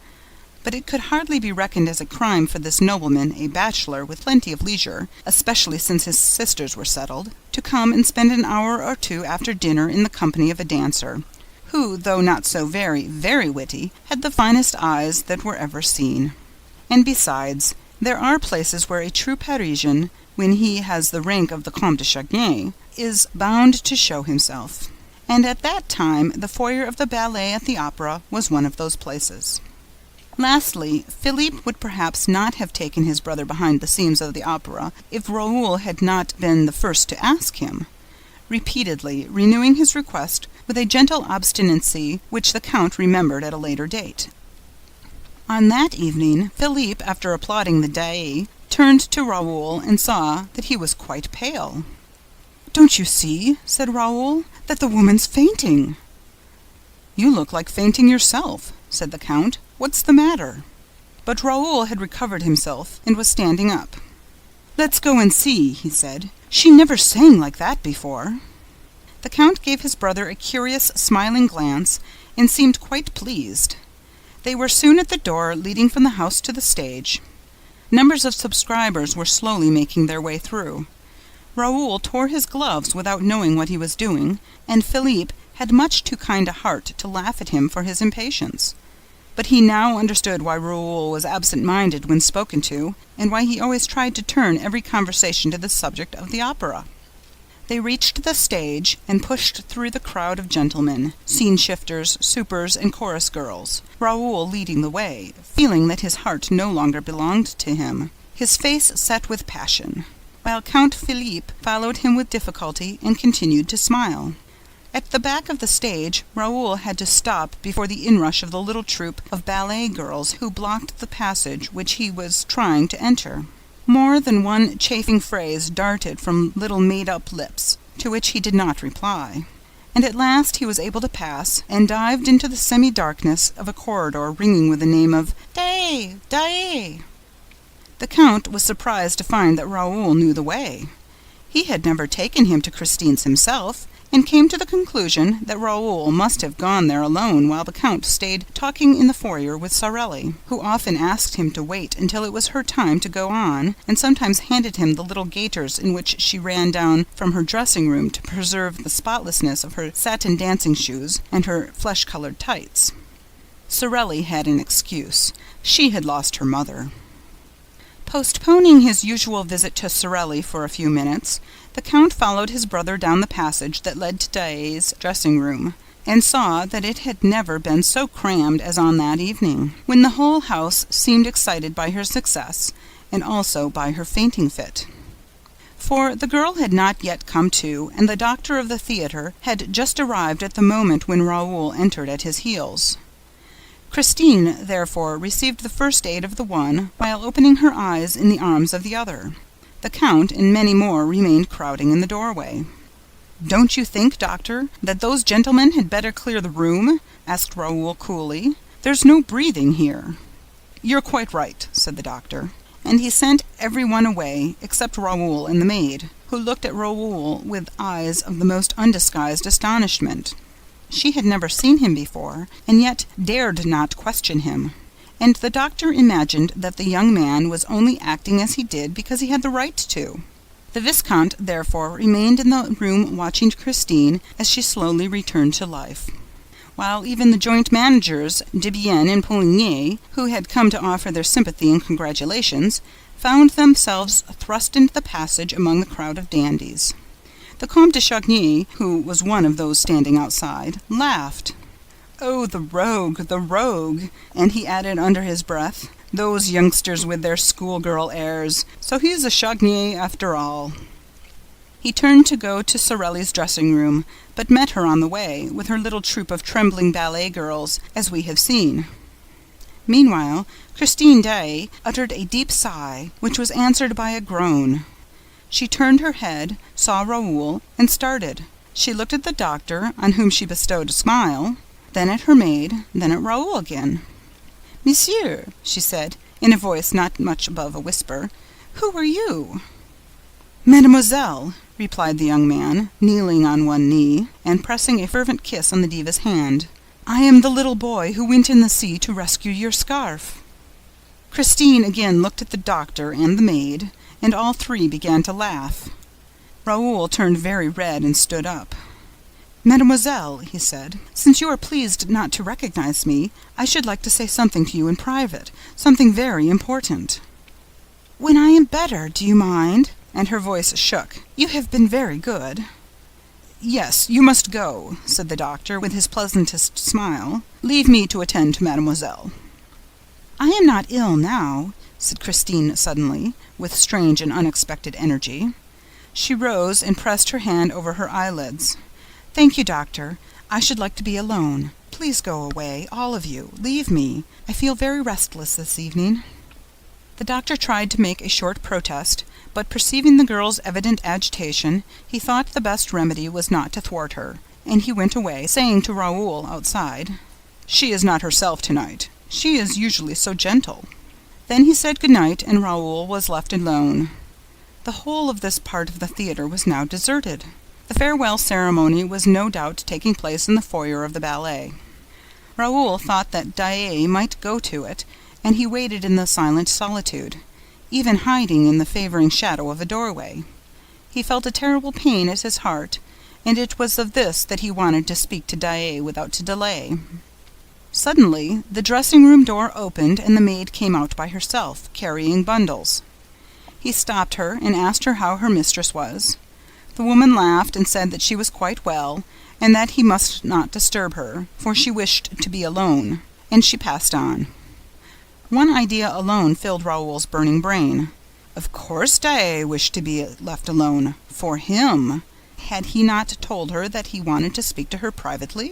but it could hardly be reckoned as a crime for this nobleman, a bachelor with plenty of leisure, especially since his sisters were settled, to come and spend an hour or two after dinner in the company of a dancer, who, though not so very, very witty, had the finest eyes that were ever seen. And besides, there are places where a true Parisian, when he has the rank of the Comte de Chagny, is bound to show himself. And at that time the foyer of the ballet at the opera was one of those places. Lastly, Philippe would perhaps not have taken his brother behind the scenes of the opera if Raoul had not been the first to ask him, repeatedly renewing his request with a gentle obstinacy which the Count remembered at a later date. On that evening, Philippe, after applauding the Daaé, turned to Raoul and saw that he was quite pale. "Don't you see," said Raoul, "that the woman's fainting?" "You look like fainting yourself," said the Count. "What's the matter?" But Raoul had recovered himself and was standing up. "Let's go and see," he said. "She never sang like that before." The Count gave his brother a curious, smiling glance and seemed quite pleased. They were soon at the door leading from the house to the stage. Numbers of subscribers were slowly making their way through. Raoul tore his gloves without knowing what he was doing, and Philippe had much too kind a heart to laugh at him for his impatience. But he now understood why Raoul was absent-minded when spoken to, and why he always tried to turn every conversation to the subject of the opera. They reached the stage and pushed through the crowd of gentlemen, scene-shifters, supers, and chorus girls, Raoul leading the way, feeling that his heart no longer belonged to him, his face set with passion, while Count Philippe followed him with difficulty and continued to smile. At the back of the stage, Raoul had to stop before the inrush of the little troupe of ballet girls who blocked the passage which he was trying to enter. More than one chaffing phrase darted from little made-up lips, to which he did not reply, and at last he was able to pass, and dived into the semi-darkness of a corridor ringing with the name of Daaé, Daaé. The Count was surprised to find that Raoul knew the way. He had never taken him to Christine's himself, and came to the conclusion that Raoul must have gone there alone while the Count stayed talking in the foyer with Sorelli, who often asked him to wait until it was her time to go on, and sometimes handed him the little gaiters in which she ran down from her dressing-room to preserve the spotlessness of her satin dancing shoes and her flesh-colored tights. Sorelli had an excuse. She had lost her mother. Postponing his usual visit to Sorelli for a few minutes, the Count followed his brother down the passage that led to Daaé's dressing-room, and saw that it had never been so crammed as on that evening, when the whole house seemed excited by her success, and also by her fainting fit. For the girl had not yet come to, and the doctor of the theatre had just arrived at the moment when Raoul entered at his heels. Christine, therefore, received the first aid of the one, while opening her eyes in the arms of the other. The Count and many more remained crowding in the doorway. "Don't you think, doctor, that those gentlemen had better clear the room?" asked Raoul coolly. "There's no breathing here." "You're quite right," said the doctor, and he sent every one away except Raoul and the maid, who looked at Raoul with eyes of the most undisguised astonishment. She had never seen him before, and yet dared not question him. and the doctor imagined that the young man was only acting as he did because he had the right to. The Viscount, therefore, remained in the room watching Christine as she slowly returned to life, while even the joint managers, Debienne and Poligny, who had come to offer their sympathy and congratulations, found themselves thrust into the passage among the crowd of dandies. The Comte de Chagny, who was one of those standing outside, laughed. "Oh, the rogue," and he added under his breath, "those youngsters with their schoolgirl airs, so he's a Chagny after all." He turned to go to Sorelli's dressing room, but met her on the way, with her little troop of trembling ballet girls, as we have seen. Meanwhile, Christine Daaé uttered a deep sigh, which was answered by a groan. She turned her head, saw Raoul, and started. She looked at the doctor, on whom she bestowed a smile, then at her maid, then at Raoul again. "Monsieur," she said, in a voice not much above a whisper, "who are you?" "Mademoiselle," replied the young man, kneeling on one knee, and pressing a fervent kiss on the diva's hand, "I am the little boy who went in the sea to rescue your scarf." Christine again looked at the doctor and the maid, and all three began to laugh. Raoul turned very red and stood up. "Mademoiselle," he said, "since you are pleased not to recognize me, I should like to say something to you in private, something very important." "When I am better, do you mind?" And her voice shook. "You have been very good." "Yes, you must go," said the doctor, with his pleasantest smile. "Leave me to attend to mademoiselle." "I am not ill now," said Christine suddenly, with strange and unexpected energy. She rose and pressed her hand over her eyelids. "Thank you, doctor. I should like to be alone. Please go away, all of you. Leave me. I feel very restless this evening." The doctor tried to make a short protest, but perceiving the girl's evident agitation, he thought the best remedy was not to thwart her, and he went away, saying to Raoul outside, "She is not herself tonight. She is usually so gentle." Then he said good night, and Raoul was left alone. The whole of this part of the theater was now deserted. The farewell ceremony was no doubt taking place in the foyer of the ballet. Raoul thought that Daaé might go to it, and he waited in the silent solitude, even hiding in the favoring shadow of a doorway. He felt a terrible pain at his heart, and it was of this that he wanted to speak to Daaé without delay. Suddenly, the dressing-room door opened, and the maid came out by herself, carrying bundles. He stopped her and asked her how her mistress was. The woman laughed and said that she was quite well, and that he must not disturb her, for she wished to be alone, and she passed on. One idea alone filled Raoul's burning brain. Of course Daaé wished to be left alone, for him. Had he not told her that he wanted to speak to her privately?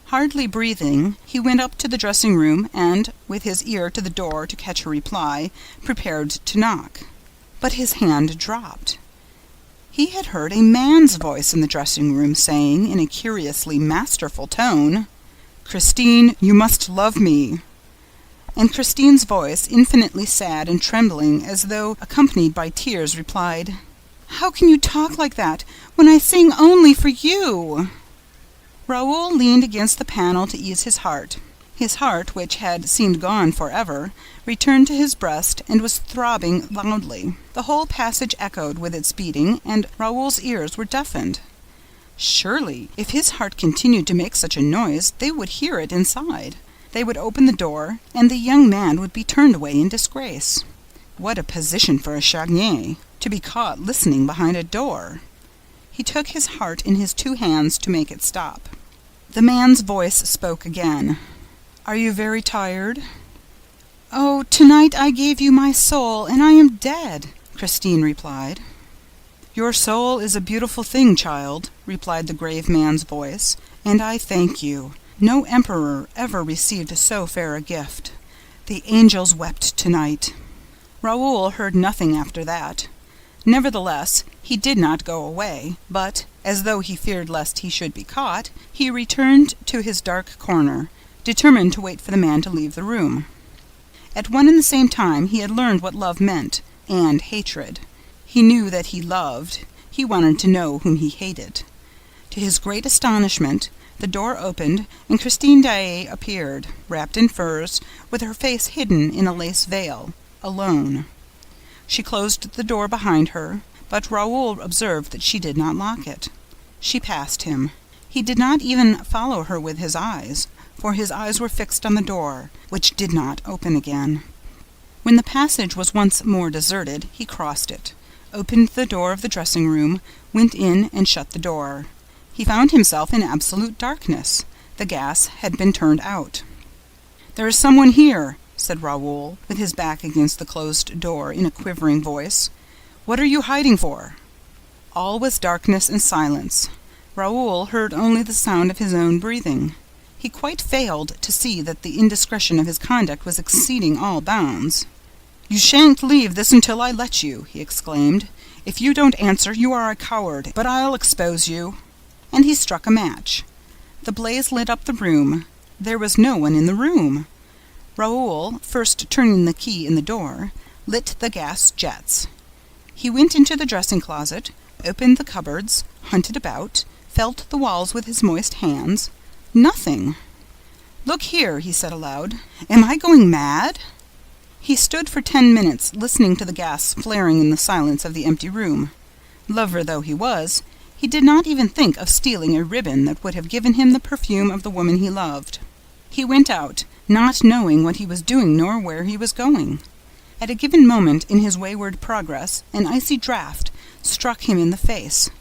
Hardly breathing, he went up to the dressing-room and, with his ear to the door to catch her reply, prepared to knock. But his hand dropped. He had heard a man's voice in the dressing-room saying, in a curiously masterful tone, "Christine, you must love me." And Christine's voice, infinitely sad and trembling, as though accompanied by tears, replied, "How can you talk like that, when I sing only for you?" Raoul leaned against the panel to ease his heart. His heart, which had seemed gone forever, returned to his breast and was throbbing loudly. The whole passage echoed with its beating, and Raoul's ears were deafened. Surely, if his heart continued to make such a noise, they would hear it inside. They would open the door, and the young man would be turned away in disgrace. What a position for a Chagny, to be caught listening behind a door! He took his heart in his two hands to make it stop. The man's voice spoke again. "Are you very tired?" "Oh, tonight I gave you my soul, and I am dead," Christine replied. "Your soul is a beautiful thing, child," replied the grave man's voice, "and I thank you. No emperor ever received so fair a gift. The angels wept tonight." Raoul heard nothing after that. Nevertheless, he did not go away, but, as though he feared lest he should be caught, he returned to his dark corner, determined to wait for the man to leave the room. At one and the same time he had learned what love meant, and hatred. He knew that he loved. He wanted to know whom he hated. To his great astonishment, The door opened, and Christine Daaé appeared, wrapped in furs, with her face hidden in a lace veil, alone. She closed the door behind her, but Raoul observed that she did not lock it. She passed him. He did not even follow her with his eyes, for his eyes were fixed on the door, which did not open again. When the passage was once more deserted, he crossed it, opened the door of the dressing-room, went in and shut the door. He found himself in absolute darkness. The gas had been turned out. "There is someone here," said Raoul, with his back against the closed door, in a quivering voice. "What are you hiding for?" All was darkness and silence. Raoul heard only the sound of his own breathing. He quite failed to see that the indiscretion of his conduct was exceeding all bounds. "You shan't leave this until I let you," he exclaimed. "If you don't answer, you are a coward, but I'll expose you." And he struck a match. The blaze lit up the room. There was no one in the room. Raoul, first turning the key in the door, lit the gas jets. He went into the dressing-closet, opened the cupboards, hunted about, felt the walls with his moist hands. Nothing. "Look here," he said aloud. "Am I going mad?" He stood for 10 minutes, listening to the gas flaring in the silence of the empty room. Lover though he was, he did not even think of stealing a ribbon that would have given him the perfume of the woman he loved. He went out, not knowing what he was doing nor where he was going. At a given moment in his wayward progress, an icy draught struck him in the face.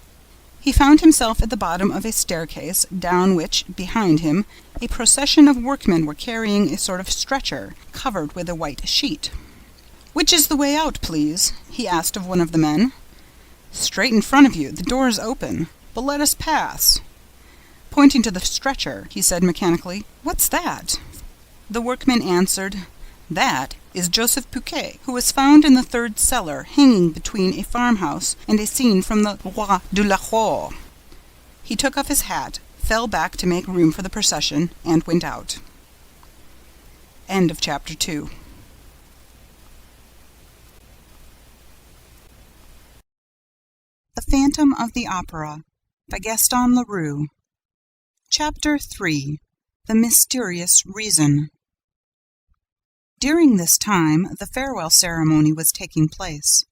He found himself at the bottom of a staircase, down which, behind him, a procession of workmen were carrying a sort of stretcher, covered with a white sheet. "Which is the way out, please?" he asked of one of the men. "Straight in front of you. The door is open. But let us pass." Pointing to the stretcher, he said mechanically, "What's that?" The workman answered, "That is Joseph Buquet, who was found in the 3rd cellar, hanging between a farmhouse and a scene from the Roi de Lahore." He took off his hat, fell back to make room for the procession, and went out. End of chapter 2. The Phantom of the Opera by Gaston Leroux. Chapter 3. The Mysterious Reason. During this time, the farewell ceremony was taking place.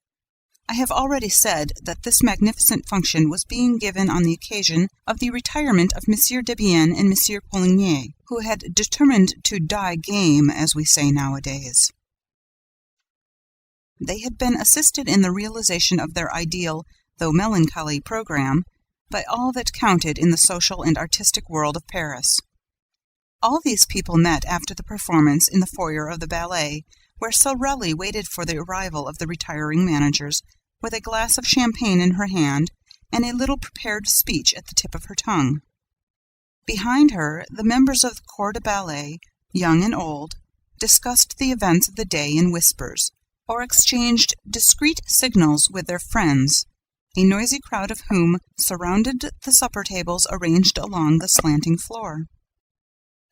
I have already said that this magnificent function was being given on the occasion of the retirement of M. Debienne and M. Poligny, who had determined to die game, as we say nowadays. They had been assisted in the realization of their ideal, though melancholy, program by all that counted in the social and artistic world of Paris. All these people met after the performance in the foyer of the ballet, where Sorelli waited for the arrival of the retiring managers, with a glass of champagne in her hand and a little prepared speech at the tip of her tongue. Behind her, the members of the corps de ballet, young and old, discussed the events of the day in whispers, or exchanged discreet signals with their friends, a noisy crowd of whom surrounded the supper tables arranged along the slanting floor.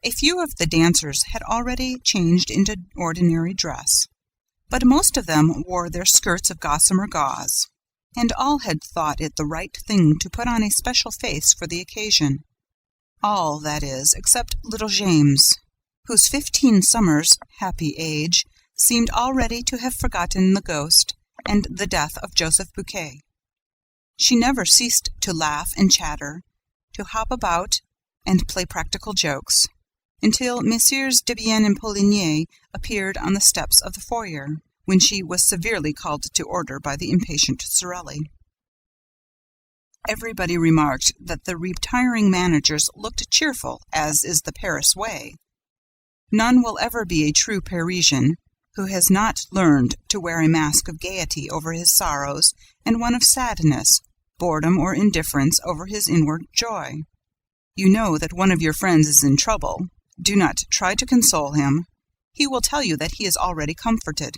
A few of the dancers had already changed into ordinary dress, but most of them wore their skirts of gossamer gauze, and all had thought it the right thing to put on a special face for the occasion. All, that is, except little James, whose 15 summers' happy age seemed already to have forgotten the ghost and the death of Joseph Buquet. She never ceased to laugh and chatter, to hop about and play practical jokes, until Messieurs Debienne and Poligny appeared on the steps of the foyer, when she was severely called to order by the impatient Sorelli. Everybody remarked that the retiring managers looked cheerful, as is the Paris way. None will ever be a true Parisian who has not learned to wear a mask of gaiety over his sorrows and one of sadness, boredom, or indifference over his inward joy. You know that one of your friends is in trouble. Do not try to console him. He will tell you that he is already comforted.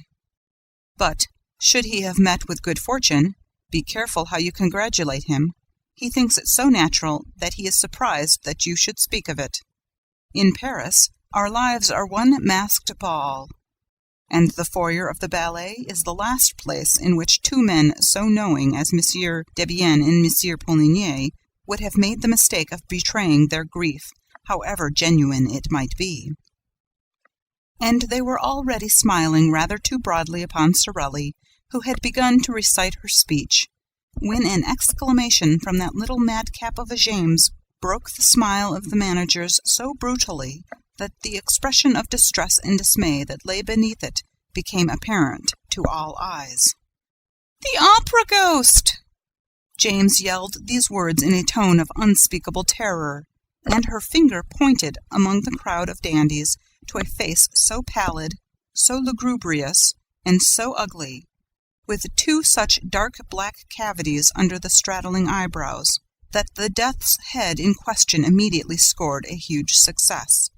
But, should he have met with good fortune, be careful how you congratulate him. He thinks it so natural that he is surprised that you should speak of it. In Paris, our lives are one masked ball, and the foyer of the ballet is the last place in which two men so knowing as M. Debienne and M. Poligny would have made the mistake of betraying their grief, however genuine it might be. And they were already smiling rather too broadly upon Sorelli, who had begun to recite her speech, when an exclamation from that little madcap of a James broke the smile of the managers so brutally that the expression of distress and dismay that lay beneath it became apparent to all eyes. "The opera ghost!" James yelled these words in a tone of unspeakable terror, and her finger pointed among the crowd of dandies to a face so pallid, so lugubrious, and so ugly, with two such dark black cavities under the straddling eyebrows, that the death's head in question immediately scored a huge success.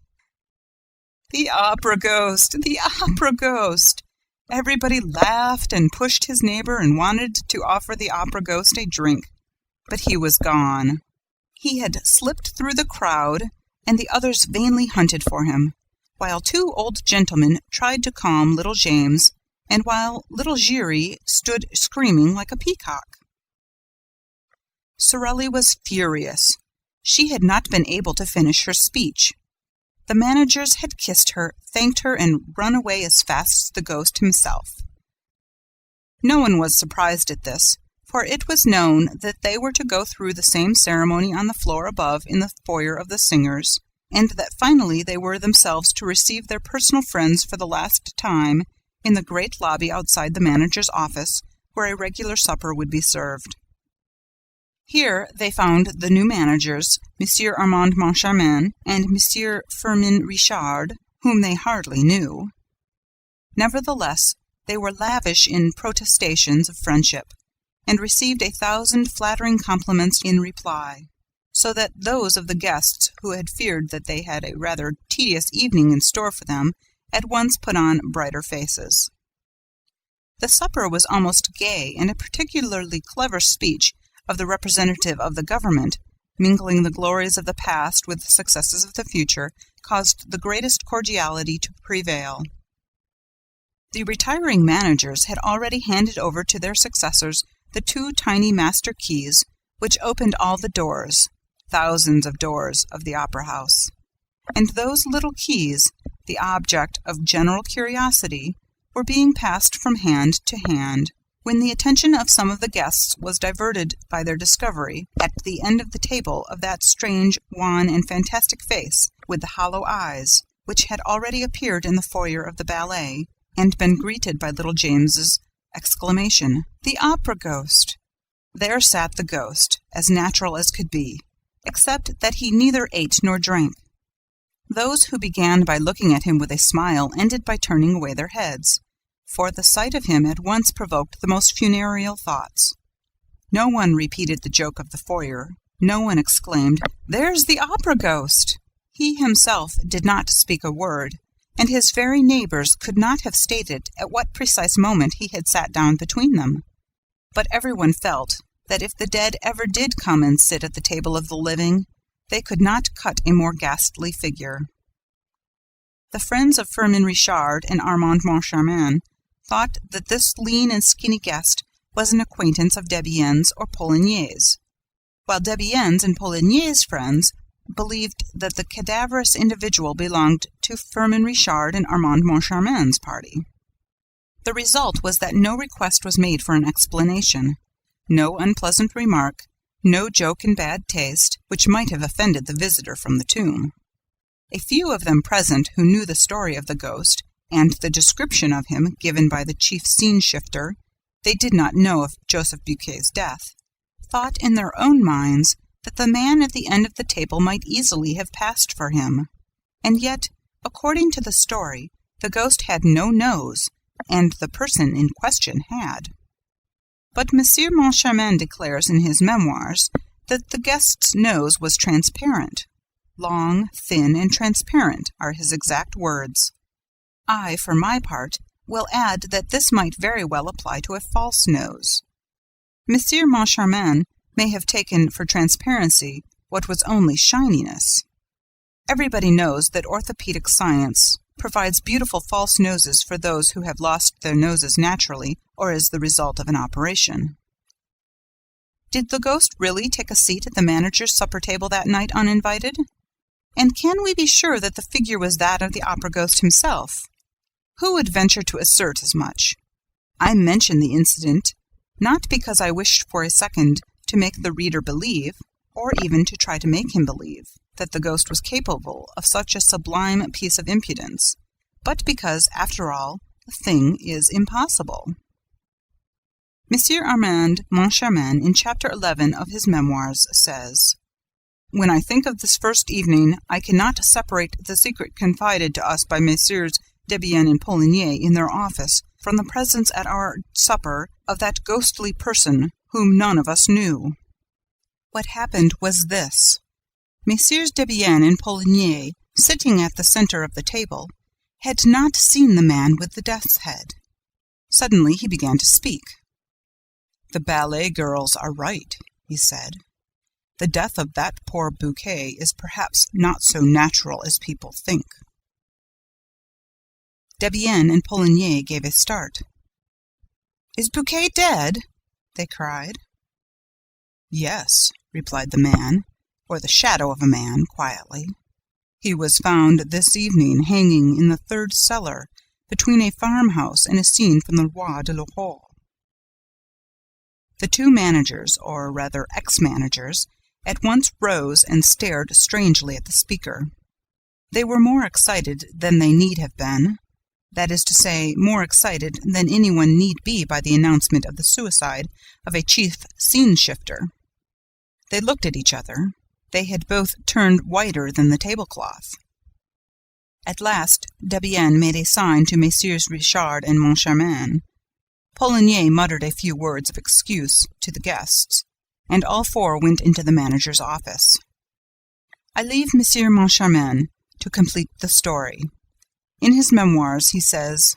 "The opera ghost! The opera ghost!" Everybody laughed and pushed his neighbor and wanted to offer the opera ghost a drink, but he was gone. He had slipped through the crowd, and the others vainly hunted for him, while two old gentlemen tried to calm little James, and while little Giry stood screaming like a peacock. Sorelli was furious. She had not been able to finish her speech. The managers had kissed her, thanked her, and run away as fast as the ghost himself. No one was surprised at this, for it was known that they were to go through the same ceremony on the floor above in the foyer of the singers, and that finally they were themselves to receive their personal friends for the last time in the great lobby outside the manager's office, where a regular supper would be served. Here they found the new managers, Monsieur Armand Moncharmin and Monsieur Firmin Richard, whom they hardly knew. Nevertheless, they were lavish in protestations of friendship, and received 1,000 flattering compliments in reply, so that those of the guests who had feared that they had a rather tedious evening in store for them at once put on brighter faces. The supper was almost gay, and a particularly clever speech of the representative of the government, mingling the glories of the past with the successes of the future, caused the greatest cordiality to prevail. The retiring managers had already handed over to their successors the 2 tiny master keys which opened all the doors, thousands of doors, of the opera house. And those little keys, the object of general curiosity, were being passed from hand to hand, when the attention of some of the guests was diverted by their discovery, at the end of the table, of that strange, wan, and fantastic face, with the hollow eyes, which had already appeared in the foyer of the ballet, and been greeted by little James's exclamation, "The opera ghost!" There sat the ghost, as natural as could be, except that he neither ate nor drank. Those who began by looking at him with a smile ended by turning away their heads, for the sight of him at once provoked the most funereal thoughts. No one repeated the joke of the foyer. No one exclaimed, "There's the opera ghost!" He himself did not speak a word, and his very neighbors could not have stated at what precise moment he had sat down between them. But everyone felt that if the dead ever did come and sit at the table of the living, they could not cut a more ghastly figure. The friends of Firmin Richard and Armand Moncharmin thought that this lean and skinny guest was an acquaintance of Debienne's or Poligny's, while Debienne's and Poligny's friends believed that the cadaverous individual belonged to Firmin Richard and Armand Moncharmin's party. The result was that no request was made for an explanation, no unpleasant remark, no joke in bad taste, which might have offended the visitor from the tomb. A few of them present who knew the story of the ghost, and the description of him given by the chief scene-shifter, they did not know of Joseph Buquet's death, thought in their own minds that the man at the end of the table might easily have passed for him. And yet, according to the story, the ghost had no nose, and the person in question had. But Monsieur Moncharmin declares in his memoirs that the guest's nose was transparent. Long, thin, and transparent are his exact words. I, for my part, will add that this might very well apply to a false nose. Monsieur Moncharmin may have taken for transparency what was only shininess. Everybody knows that orthopedic science provides beautiful false noses for those who have lost their noses naturally or as the result of an operation. Did the ghost really take a seat at the manager's supper table that night uninvited? And can we be sure that the figure was that of the opera ghost himself? Who would venture to assert as much? I mention the incident, not because I wished for a second to make the reader believe, or even to try to make him believe, that the ghost was capable of such a sublime piece of impudence, but because, after all, the thing is impossible. Monsieur Armand Moncharmin, in Chapter 11 of his Memoirs, says, "When I think of this first evening, I cannot separate the secret confided to us by Messieurs Debienne and Poligny in their office from the presence at our supper of that ghostly person whom none of us knew. What happened was this. Messieurs Debienne and Poligny, sitting at the centre of the table, had not seen the man with the death's head. Suddenly he began to speak. 'The ballet girls are right,' he said. 'The death of that poor Bouquet is perhaps not so natural as people think.' Debienne and Poligny gave a start. 'Is Bouquet dead?' they cried. 'Yes,' replied the man, or the shadow of a man, quietly. 'He was found this evening hanging in the third cellar, between a farmhouse and a scene from the Roi de Lahore.' The two managers, or rather ex-managers, at once rose and stared strangely at the speaker. They were more excited than they need have been, that is to say, more excited than anyone need be by the announcement of the suicide of a chief scene-shifter. They looked at each other. They had both turned whiter than the tablecloth. At last Debienne made a sign to Messieurs Richard and Moncharmin. Poligny muttered a few words of excuse to the guests, and all four went into the manager's office. I leave Monsieur Moncharmin to complete the story. In his memoirs he says,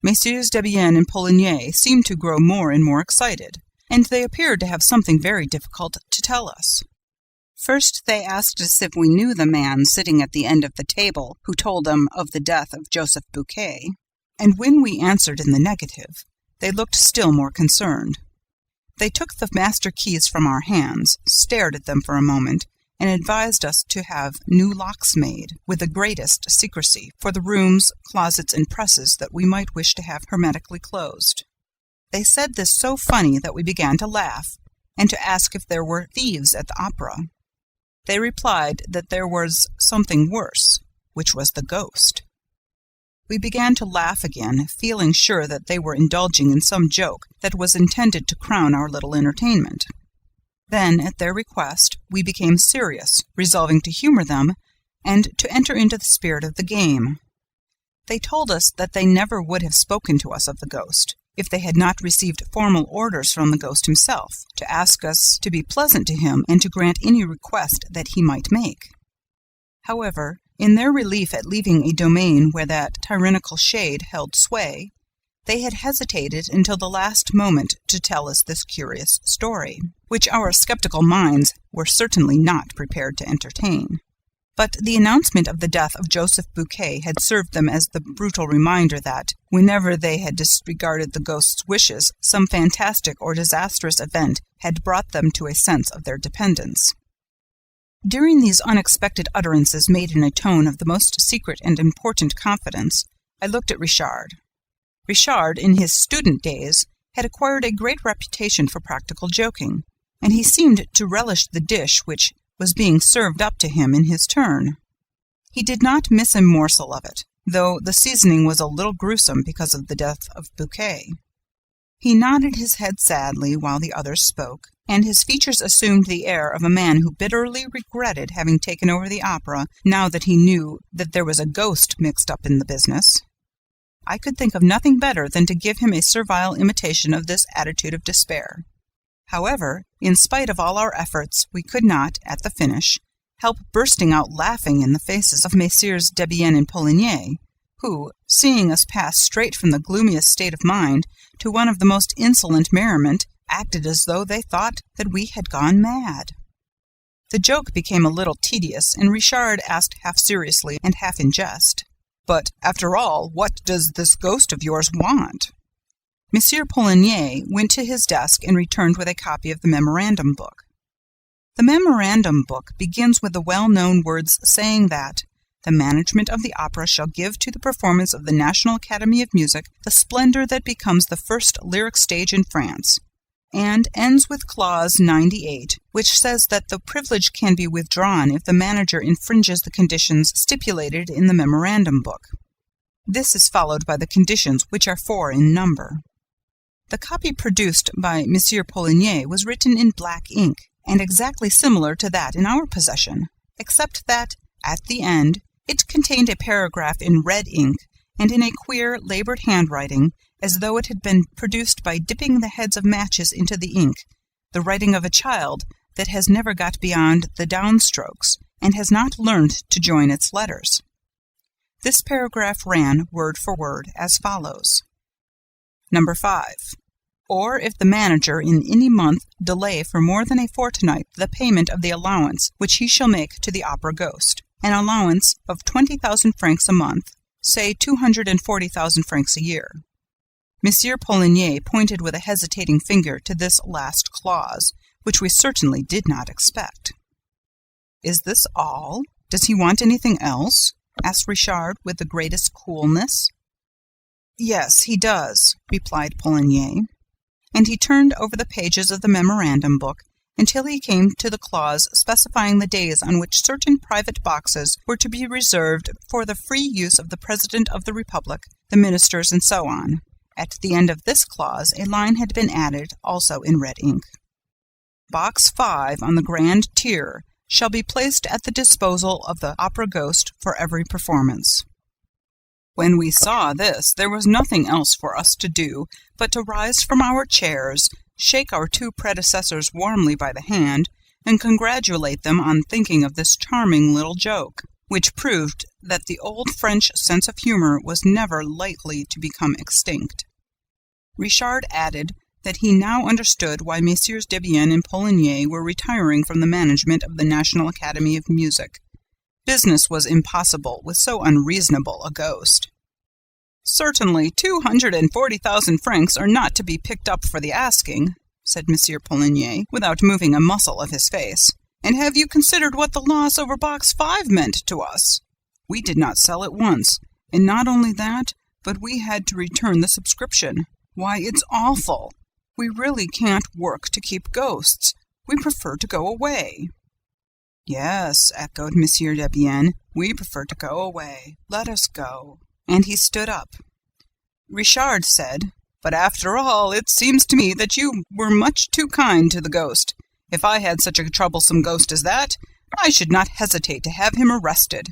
"Messieurs Debienne and Poligny seemed to grow more and more excited, and they appeared to have something very difficult to tell us. First they asked us if we knew the man sitting at the end of the table who told them of the death of Joseph Bouquet, and when we answered in the negative, they looked still more concerned. They took the master keys from our hands, stared at them for a moment, and advised us to have new locks made, with the greatest secrecy, for the rooms, closets, and presses that we might wish to have hermetically closed. They said this so funny that we began to laugh, and to ask if there were thieves at the opera. They replied that there was something worse, which was the ghost. We began to laugh again, feeling sure that they were indulging in some joke that was intended to crown our little entertainment. Then, at their request, we became serious, resolving to humour them, and to enter into the spirit of the game. They told us that they never would have spoken to us of the ghost, if they had not received formal orders from the ghost himself, to ask us to be pleasant to him and to grant any request that he might make. However, in their relief at leaving a domain where that tyrannical shade held sway, they had hesitated until the last moment to tell us this curious story, which our sceptical minds were certainly not prepared to entertain. But the announcement of the death of Joseph Bouquet had served them as the brutal reminder that, whenever they had disregarded the ghost's wishes, some fantastic or disastrous event had brought them to a sense of their dependence. During these unexpected utterances made in a tone of the most secret and important confidence, I looked at Richard. Richard, in his student days, had acquired a great reputation for practical joking, and he seemed to relish the dish which was being served up to him in his turn. He did not miss a morsel of it, though the seasoning was a little gruesome because of the death of Bouquet. He nodded his head sadly while the others spoke, and his features assumed the air of a man who bitterly regretted having taken over the opera now that he knew that there was a ghost mixed up in the business. I could think of nothing better than to give him a servile imitation of this attitude of despair. However, in spite of all our efforts, we could not, at the finish, help bursting out laughing in the faces of Messieurs Debienne and Poligny, who, seeing us pass straight from the gloomiest state of mind to one of the most insolent merriment, acted as though they thought that we had gone mad. The joke became a little tedious, and Richard asked half seriously and half in jest, "But, after all, what does this ghost of yours want?" Monsieur Poligny went to his desk and returned with a copy of the memorandum book. The memorandum book begins with the well-known words saying that the management of the opera shall give to the performance of the National Academy of Music the splendor that becomes the first lyric stage in France, and ends with clause 98, which says that the privilege can be withdrawn if the manager infringes the conditions stipulated in the memorandum book. This is followed by the conditions, which are 4 in number. The copy produced by Monsieur Poligny was written in black ink, and exactly similar to that in our possession, except that, at the end, it contained a paragraph in red ink and in a queer, labored handwriting, as though it had been produced by dipping the heads of matches into the ink, the writing of a child that has never got beyond the downstrokes and has not learned to join its letters. This paragraph ran, word for word, as follows. Number 5. Or if the manager in any month delay for more than a fortnight the payment of the allowance which he shall make to the opera ghost, an allowance of 20,000 francs a month, say 240,000 francs a year. Monsieur Poligny pointed with a hesitating finger to this last clause, which we certainly did not expect. Is this all? Does he want anything else? Asked Richard with the greatest coolness. Yes, he does, replied Poligny, and he turned over the pages of the memorandum book until he came to the clause specifying the days on which certain private boxes were to be reserved for the free use of the President of the Republic, the ministers, and so on. At the end of this clause a line had been added, also in red ink. Box 5 on the grand tier shall be placed at the disposal of the opera ghost for every performance. When we saw this, there was nothing else for us to do but to rise from our chairs, shake our 2 predecessors warmly by the hand, and congratulate them on thinking of this charming little joke, which proved that the old French sense of humour was never likely to become extinct. Richard added that he now understood why Messieurs Debienne and Poligny were retiring from the management of the National Academy of Music. Business was impossible with so unreasonable a ghost. Certainly 240,000 francs are not to be picked up for the asking, said Monsieur Poligny, without moving a muscle of his face. And have you considered what the loss over box 5 meant to us? We did not sell it once, and not only that, but we had to return the subscription. Why, it's awful. We really can't work to keep ghosts. We prefer to go away. Yes, echoed Monsieur Debienne, we prefer to go away. Let us go. And he stood up. Richard said, But after all, it seems to me that you were much too kind to the ghost. If I had such a troublesome ghost as that, I should not hesitate to have him arrested.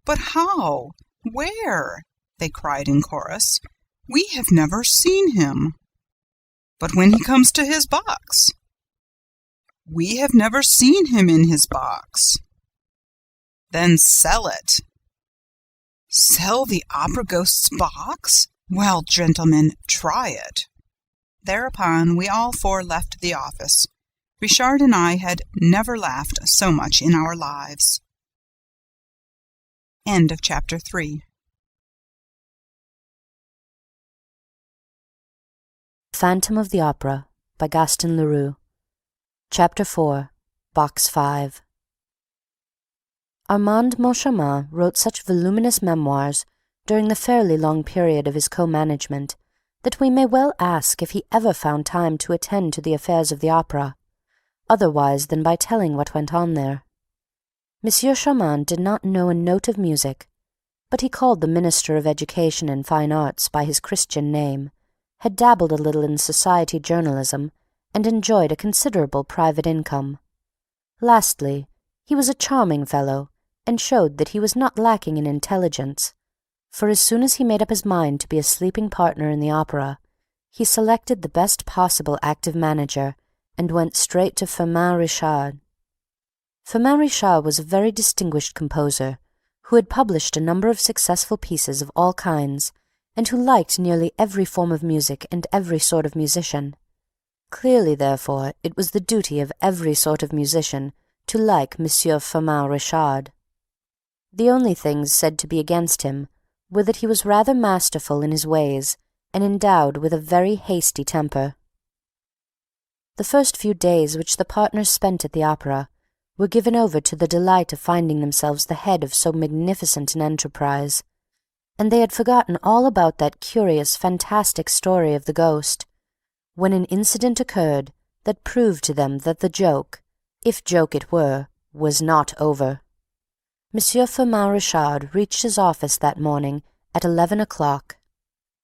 But how? Where? They cried in chorus. We have never seen him. But when he comes to his box? We have never seen him in his box. Then sell it. Sell the opera ghost's box? Well, gentlemen, try it. Thereupon we all 4 left the office. Richard and I had never laughed so much in our lives. End of chapter 3.
Phantom of the Opera by Gaston Leroux. Chapter 4. Box 5. Armand Moncharmin wrote such voluminous memoirs during the fairly long period of his co-management that we may well ask if he ever found time to attend to the affairs of the opera, otherwise than by telling what went on there. Monsieur Charmant did not know a note of music, but he called the Minister of Education and Fine Arts by his Christian name, had dabbled a little in society journalism, and enjoyed a considerable private income. Lastly, he was a charming fellow, and showed that he was not lacking in intelligence, for as soon as he made up his mind to be a sleeping partner in the opera, he selected the best possible active manager, and went straight to Firmin Richard. Firmin Richard was a very distinguished composer, who had published a number of successful pieces of all kinds, and who liked nearly every form of music and every sort of musician. Clearly, therefore, it was the duty of every sort of musician to like Monsieur Firmin Richard. The only things said to be against him were that he was rather masterful in his ways and endowed with a very hasty temper. The first few days which the partners spent at the opera were given over to the delight of finding themselves the head of so magnificent an enterprise, and they had forgotten all about that curious, fantastic story of the ghost, when an incident occurred that proved to them that the joke, if joke it were, was not over. Monsieur Firmin Richard reached his office that morning at 11 o'clock.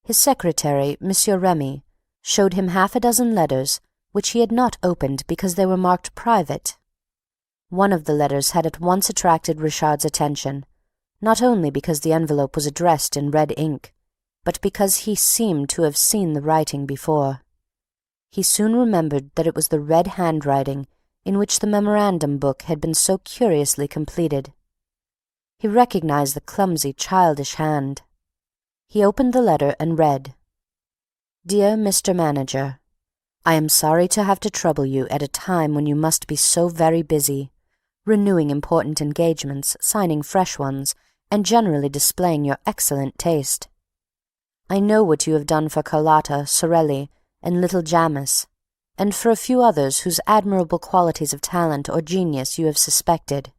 His secretary, Monsieur Remy, showed him half a dozen letters which he had not opened because they were marked private. One of the letters had at once attracted Richard's attention, not only because the envelope was addressed in red ink, but because he seemed to have seen the writing before. He soon remembered that it was the red handwriting in which the memorandum book had been so curiously completed. He recognized the clumsy, childish hand. He opened the letter and read, "Dear Mr. Manager, I am sorry to have to trouble you at a time when you must be so very busy, renewing important engagements, signing fresh ones, and generally displaying your excellent taste. I know what you have done for Carlotta, Sorelli, and little Jammis, and for a few others whose admirable qualities of talent or genius you have suspected.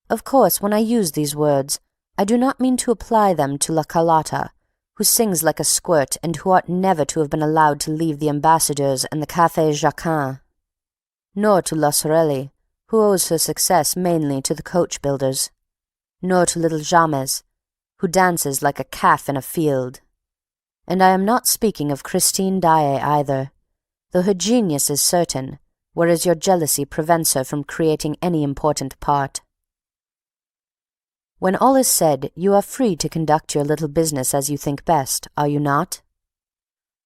Of course, when I use these words, I do not mean to apply them to La Carlotta, who sings like a squirt and who ought never to have been allowed to leave the Ambassadeurs and the Café Jacquin, nor to La Sorelli, who owes her success mainly to the coach-builders, nor to little Jammes, who dances like a calf in a field. And I am not speaking of Christine Daaé either, though her genius is certain, whereas your jealousy prevents her from creating any important part. When all is said, you are free to conduct your little business as you think best, are you not?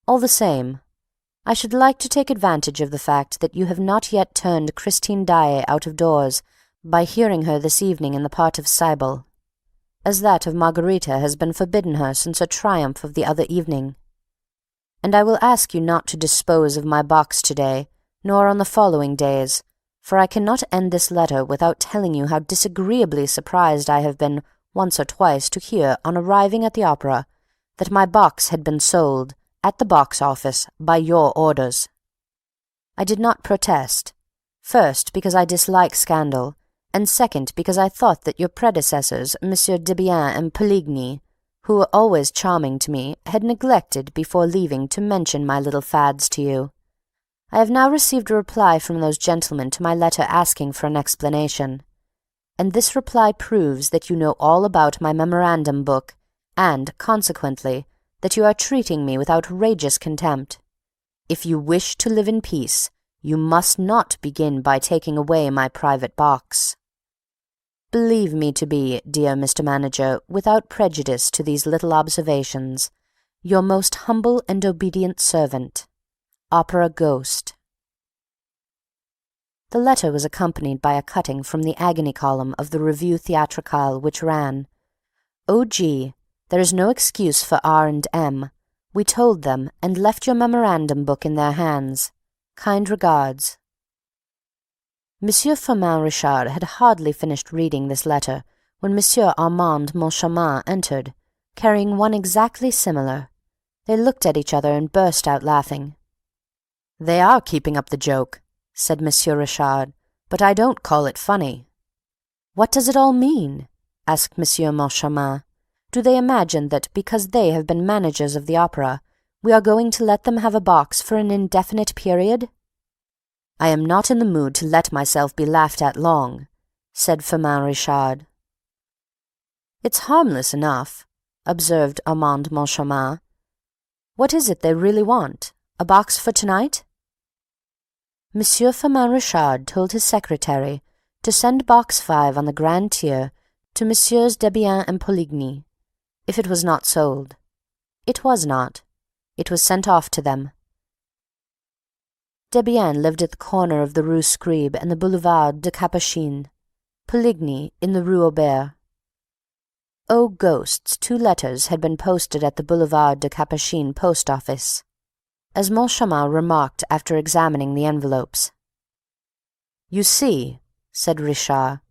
All the same, I should like to take advantage of the fact that you have not yet turned Christine Daaé out of doors by hearing her this evening in the part of Cybele, as that of Margarita has been forbidden her since her triumph of the other evening. And I will ask you not to dispose of my box today, nor on the following days, for I cannot end this letter without telling you how disagreeably surprised I have been once or twice to hear, on arriving at the opera, that my box had been sold, at the box office, by your orders. I did not protest, first because I dislike scandal, and second because I thought that your predecessors, Messieurs Debienne and Poligny, who were always charming to me, had neglected, before leaving, to mention my little fads to you. I have now received a reply from those gentlemen to my letter asking for an explanation, and this reply proves that you know all about my memorandum book, and, consequently, that you are treating me with outrageous contempt. If you wish to live in peace, you must not begin by taking away my private box. Believe me to be, dear Mr. Manager, without prejudice to these little observations, your most humble and obedient servant, Opera Ghost. The letter was accompanied by a cutting from the agony column of the Revue Theatrale, which ran, "O.G., there is no excuse for R and M. We told them, and left your memorandum book in their hands. Kind regards." Monsieur Firmin Richard had hardly finished reading this letter when Monsieur Armand Moncharmin entered, carrying one exactly similar. They looked at each other and burst out laughing. "They are keeping up the joke," said Monsieur Richard, "but I don't call it funny." "What does it all mean?" asked Monsieur Moncharmin. "Do they imagine that, because they have been managers of the opera, we are going to let them have a box for an indefinite period?" "I am not in the mood to let myself be laughed at long," said Firmin Richard. "It's harmless enough," observed Armand Moncharmin. "What is it they really want? A box for tonight?" Monsieur Firmin Richard told his secretary to send box 5 on the grand tier to Messieurs Debienne and Poligny, if it was not sold. It was not. It was sent off to them. Debienne lived at the corner of the Rue Scribe and the Boulevard de Capucine, Poligny in the Rue Aubert. Oh, ghosts, 2 letters had been posted at the Boulevard de Capucine post office, as Moncharmin remarked after examining the envelopes. "You see," said Richard.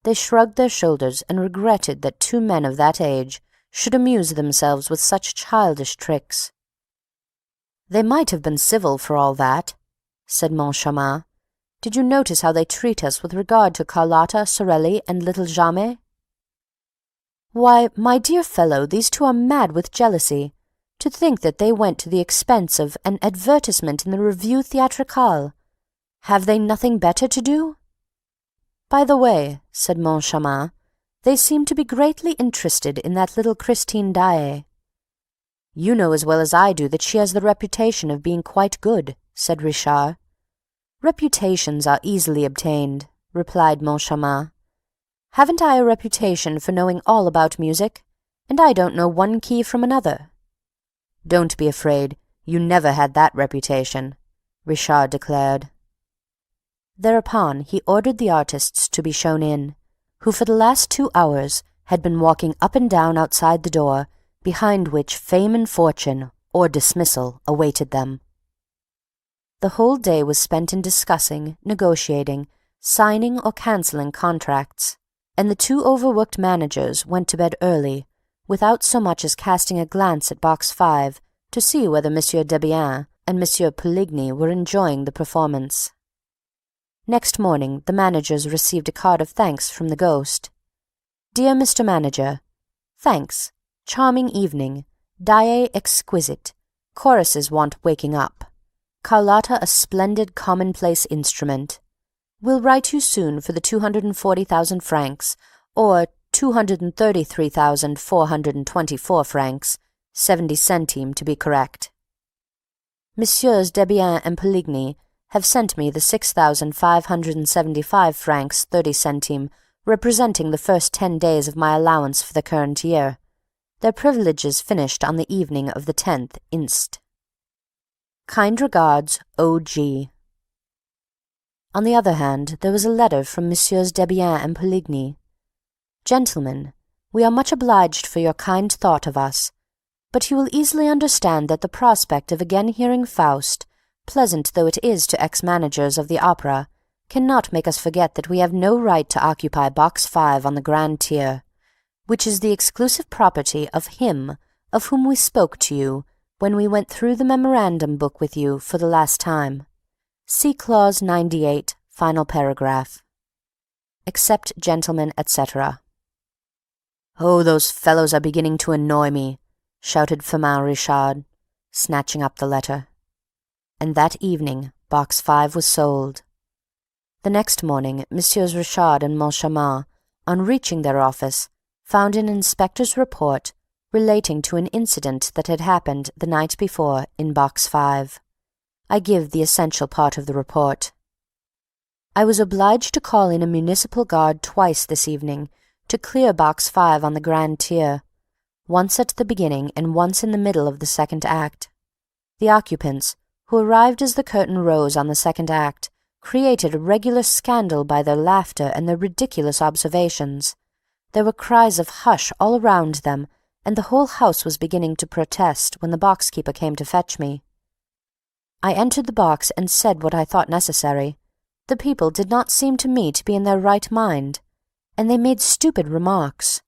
They shrugged their shoulders and regretted that 2 men of that age should amuse themselves with such childish tricks. "They might have been civil for all that," said Moncharmin. "Did you notice how they treat us with regard to Carlotta, Sorelli, and little Jamais?" "Why, my dear fellow, these two are mad with jealousy. To think that they went to the expense of an advertisement in the Revue Theatrale! Have they nothing better to do?" "By the way," said Moncharmin, "they seem to be greatly interested in that little Christine Daaé." "You know as well as I do that she has the reputation of being quite good," said Richard. "Reputations are easily obtained," replied Moncharmin. "Haven't I a reputation for knowing all about music? And I don't know one key from another." "Don't be afraid, you never had that reputation," Richard declared. Thereupon he ordered the artists to be shown in, who for the last 2 hours had been walking up and down outside the door, behind which fame and fortune, or dismissal, awaited them. The whole day was spent in discussing, negotiating, signing or cancelling contracts, and the 2 overworked managers went to bed early, without so much as casting a glance at Box 5 to see whether M. Debienne and M. Poligny were enjoying the performance. Next morning the managers received a card of thanks from the ghost. "Dear Mr. Manager, thanks. Charming evening. Daaé exquisite. Choruses want waking up. Carlotta a splendid commonplace instrument. Will write you soon for the 240,000 francs, or 233,424 francs, 70 centimes to be correct. Messieurs Debienne and Poligny have sent me the 6,575 francs 30 centimes, representing the first 10 days of my allowance for the current year. Their privileges finished on the evening of the 10th inst. Kind regards, O.G." On the other hand, there was a letter from Messieurs Debienne and Poligny. "Gentlemen, we are much obliged for your kind thought of us, but you will easily understand that the prospect of again hearing Faust, pleasant though it is to ex-managers of the opera, cannot make us forget that we have no right to occupy Box 5 on the grand tier, which is the exclusive property of him of whom we spoke to you when we went through the memorandum book with you for the last time. See clause 98, final paragraph. Accept, gentlemen, etc." "Oh, those fellows are beginning to annoy me," shouted Firmin Richard, snatching up the letter. And that evening Box 5 was sold. The next morning Messieurs Richard and Moncharmin, on reaching their office, found an inspector's report relating to an incident that had happened the night before in Box 5. I give the essential part of the report. "I was obliged to call in a municipal guard twice this evening to clear Box 5 on the grand tier, once at the beginning and once in the middle of the second act. The occupants, who arrived as the curtain rose on the second act, created a regular scandal by their laughter and their ridiculous observations. There were cries of hush all around them, and the whole house was beginning to protest when the box-keeper came to fetch me. I entered the box and said what I thought necessary. The people did not seem to me to be in their right mind, and they made stupid remarks.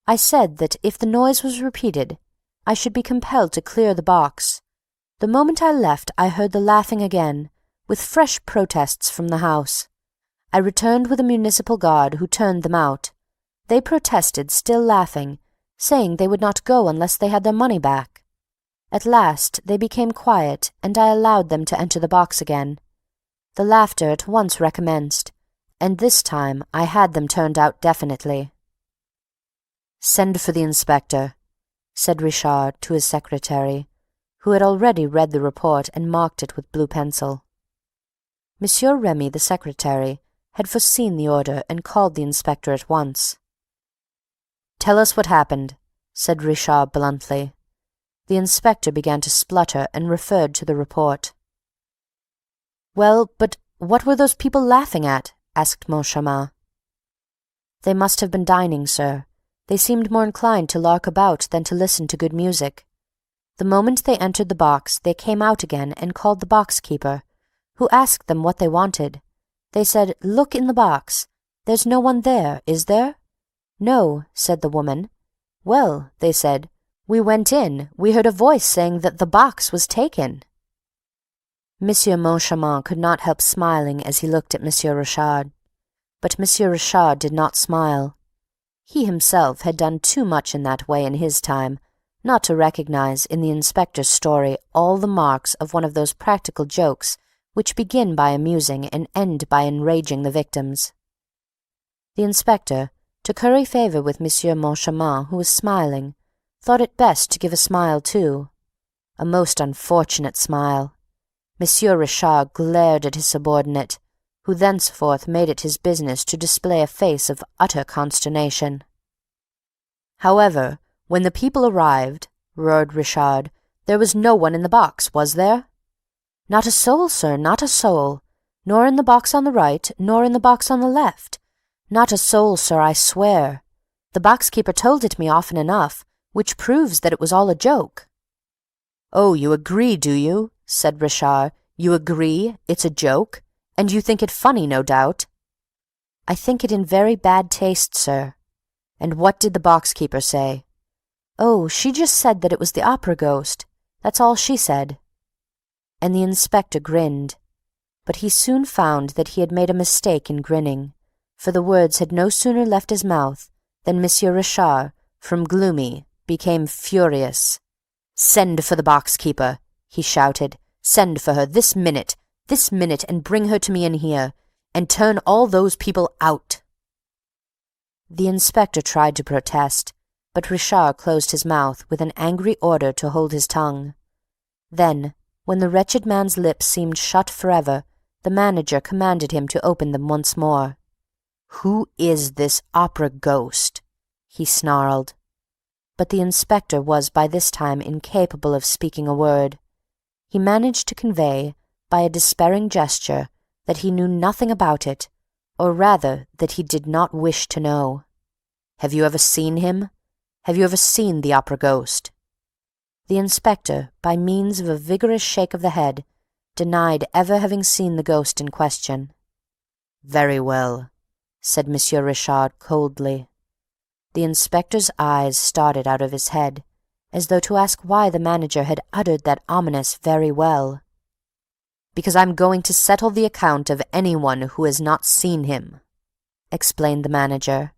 I said that if the noise was repeated, I should be compelled to clear the box. The moment I left I heard the laughing again, with fresh protests from the house. I returned with a municipal guard who turned them out. They protested, still laughing, saying they would not go unless they had their money back. At last they became quiet, and I allowed them to enter the box again. The laughter at once recommenced, and this time I had them turned out definitely. "Send for the inspector," said Richard to his secretary, who had already read the report and marked it with blue pencil. Monsieur Remy, the secretary, had foreseen the order and called the inspector at once. "Tell us what happened," said Richard bluntly. The inspector began to splutter and referred to the report. "Well, but what were those people laughing at?" asked Moncharmin. "They must have been dining, sir. They seemed more inclined to lark about than to listen to good music. The moment they entered the box, they came out again and called the box-keeper, who asked them what they wanted. They said, 'Look in the box. There's no one there, is there?' 'No,' said the woman. Well, they said, we went in, we heard a voice saying that the box was taken. Monsieur Moncharmin could not help smiling as he looked at Monsieur Richard. But Monsieur Richard did not smile. He himself had done too much in that way in his time not to recognize in the inspector's story all the marks of one of those practical jokes which begin by amusing and end by enraging the victims. The inspector, to curry favour with Monsieur Moncharmin, who was smiling, thought it best to give a smile too. A most unfortunate smile. Monsieur Richard glared at his subordinate, who thenceforth made it his business to display a face of utter consternation. However, when the people arrived, roared Richard, there was no one in the box, was there? Not a soul, sir, not a soul, nor in the box on the right, nor in the box on the left. Not a soul, sir, I swear. The box-keeper told it me often enough, which proves that it was all a joke. Oh, you agree, do you? Said Richard. You agree it's a joke? And you think it funny, no doubt? I think it in very bad taste, sir. And what did the box-keeper say? Oh, she just said that it was the opera ghost. That's all she said. And the inspector grinned. But he soon found that he had made a mistake in grinning, for the words had no sooner left his mouth than Monsieur Richard, from gloomy, became furious. Send for the box-keeper, he shouted. Send for her this minute, and bring her to me in here, and turn all those people out. The inspector tried to protest, but Richard closed his mouth with an angry order to hold his tongue. Then, when the wretched man's lips seemed shut forever, the manager commanded him to open them once more. Who is this opera ghost? He snarled. But the inspector was by this time incapable of speaking a word. He managed to convey, by a despairing gesture, that he knew nothing about it, or rather that he did not wish to know. Have you ever seen him? Have you ever seen the opera ghost? The inspector, by means of a vigorous shake of the head, denied ever having seen the ghost in question. Very well, said Monsieur Richard coldly. The inspector's eyes started out of his head, as though to ask why the manager had uttered that ominous very well. Because I'm going to settle the account of anyone who has not seen him, explained the manager.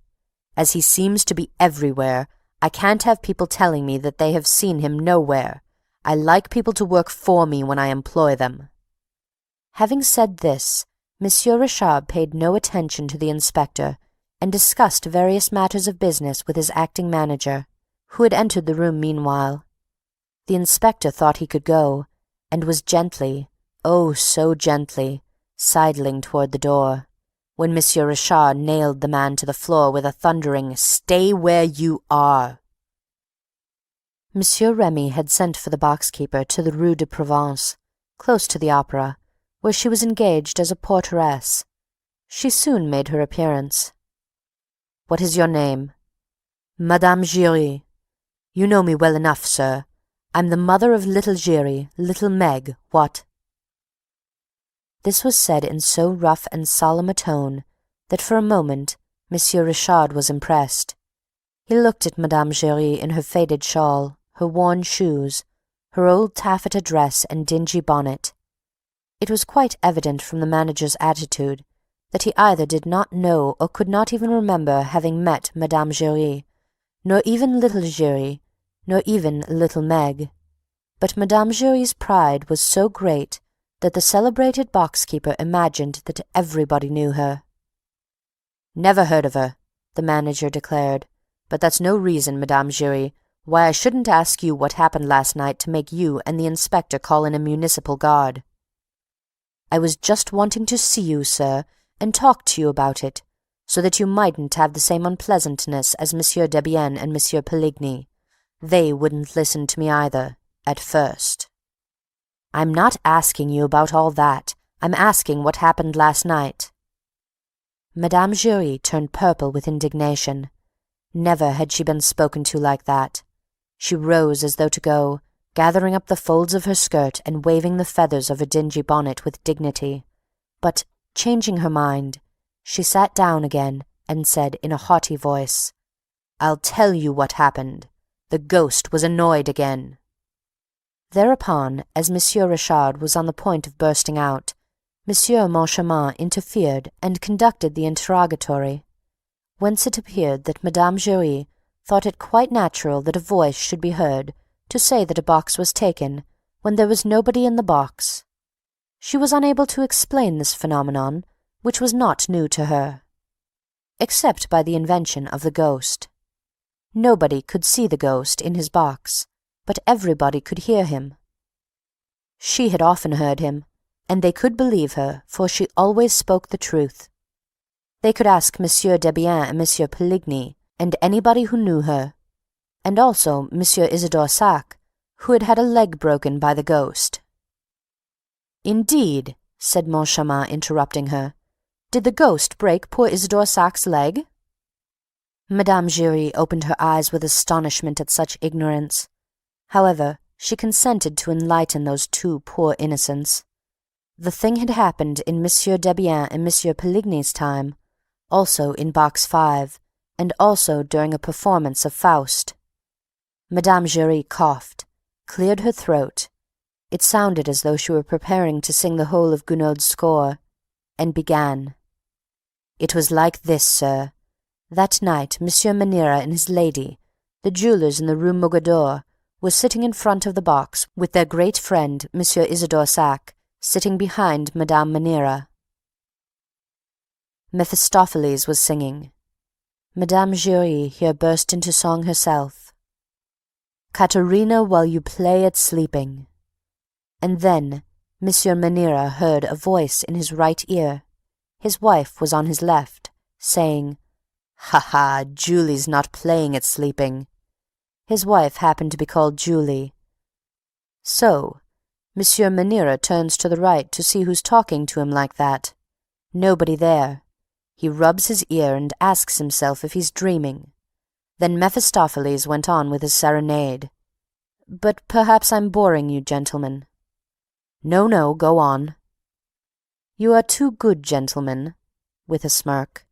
As he seems to be everywhere, I can't have people telling me that they have seen him nowhere. I like people to work for me when I employ them. Having said this, Monsieur Richard paid no attention to the inspector, and discussed various matters of business with his acting manager, who had entered the room meanwhile. The inspector thought he could go, and was gently, oh, so gently, sidling toward the door, when Monsieur Richard nailed the man to the floor with a thundering, "Stay where you are!" Monsieur Remy had sent for the box-keeper to the Rue de Provence, close to the Opera, where she was engaged as a porteress. She soon made her appearance. "What is your name?" "Madame Giry. You know me well enough, sir. I'm the mother of little Giry, little Meg, what?" This was said in so rough and solemn a tone that for a moment Monsieur Richard was impressed. He looked at Madame Giry in her faded shawl, her worn shoes, her old taffeta dress and dingy bonnet. It was quite evident from the manager's attitude that he either did not know or could not even remember having met Madame Giry, nor even little Giry, nor even little Meg. But Madame Giry's pride was so great that the celebrated box-keeper imagined that everybody knew her. "Never heard of her," the manager declared, "but that's no reason, Madame Giry, why I shouldn't ask you what happened last night to make you and the inspector call in a municipal guard." "I was just wanting to see you, sir, and talk to you about it, so that you mightn't have the same unpleasantness as Monsieur Debienne and Monsieur Poligny. They wouldn't listen to me either, at first." "I'm not asking you about all that. I'm asking what happened last night." Madame Giry turned purple with indignation. Never had she been spoken to like that. She rose as though to go, gathering up the folds of her skirt and waving the feathers of her dingy bonnet with dignity. But, changing her mind, she sat down again and said in a haughty voice, I'll tell you what happened. The ghost was annoyed again." Thereupon, as Monsieur Richard was on the point of bursting out, Monsieur Moncharmin interfered and conducted the interrogatory, whence it appeared that Madame Giry thought it quite natural that a voice should be heard to say that a box was taken when there was nobody in the box. She was unable to explain this phenomenon, which was not new to her, except by the invention of the ghost. Nobody could see the ghost in his box, but everybody could hear him. She had often heard him, and they could believe her, for she always spoke the truth. They could ask Monsieur Debienne and Monsieur Poligny, and anybody who knew her, and also Monsieur Isidore Sac, who had had a leg broken by the ghost. "Indeed," said Moncharmin, interrupting her. "Did the ghost break poor Isidore Sac's leg?" Madame Giry opened her eyes with astonishment at such ignorance. However, she consented to enlighten those two poor innocents. The thing had happened in Monsieur Debienne and Monsieur Poligny's time, also in Box 5, and also during a performance of Faust. Madame Giry coughed, cleared her throat, it sounded as though she were preparing to sing the whole of Gounod's score, and began. "It was like this, sir. That night Monsieur Maniera and his lady, the jewellers in the Rue Mogador, were sitting in front of the box with their great friend Monsieur Isidore Sac, sitting behind Madame Maniera. Mephistopheles was singing. Madame Giry here burst into song herself. Caterina, while you play at sleeping. And then Monsieur Maniera heard a voice in his right ear. His wife was on his left, saying, "Ha ha, Julie's not playing at sleeping." His wife happened to be called Julie. So, Monsieur Maniera turns to the right to see who's talking to him like that. Nobody there. He rubs his ear and asks himself if he's dreaming. Then Mephistopheles went on with his serenade. But perhaps I'm boring you, gentlemen. No, go on. You are too good, gentlemen, with a smirk.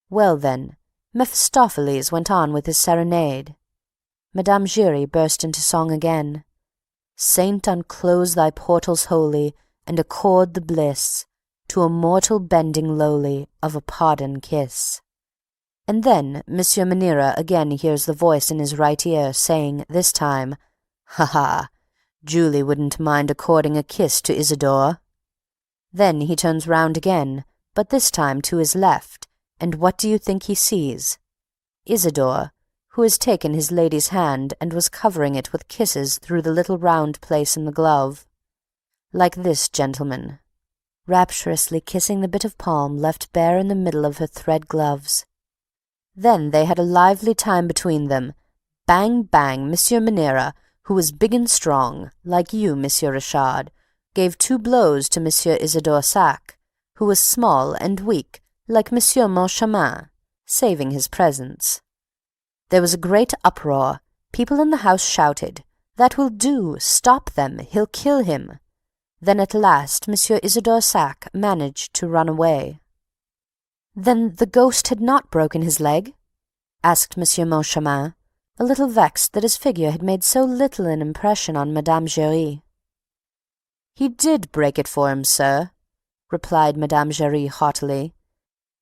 Well, then, Mephistopheles went on with his serenade. Madame Giry burst into song again. Saint, unclose thy portals holy, and accord the bliss to a mortal bending lowly of a pardon kiss. And then Monsieur Maniera again hears the voice in his right ear, saying this time, "Ha ha, Julie wouldn't mind according a kiss to Isidore." Then he turns round again, but this time to his left, and what do you think he sees? Isidore, who has taken his lady's hand and was covering it with kisses through the little round place in the glove. Like this, gentlemen, rapturously kissing the bit of palm left bare in the middle of her thread gloves. Then they had a lively time between them. Bang, bang, Monsieur Maniera, who was big and strong, like you, Monsieur Richard, gave 2 blows to Monsieur Isidore Sac, who was small and weak, like Monsieur Moncharmin, saving his presence. There was a great uproar. People in the house shouted, "That will do! Stop them! He'll kill him!" Then at last Monsieur Isidore Sac managed to run away. "Then the ghost had not broken his leg?" asked Monsieur Moncharmin, a little vexed that his figure had made so little an impression on Madame Giry. "He did break it for him, sir," replied Madame Giry haughtily.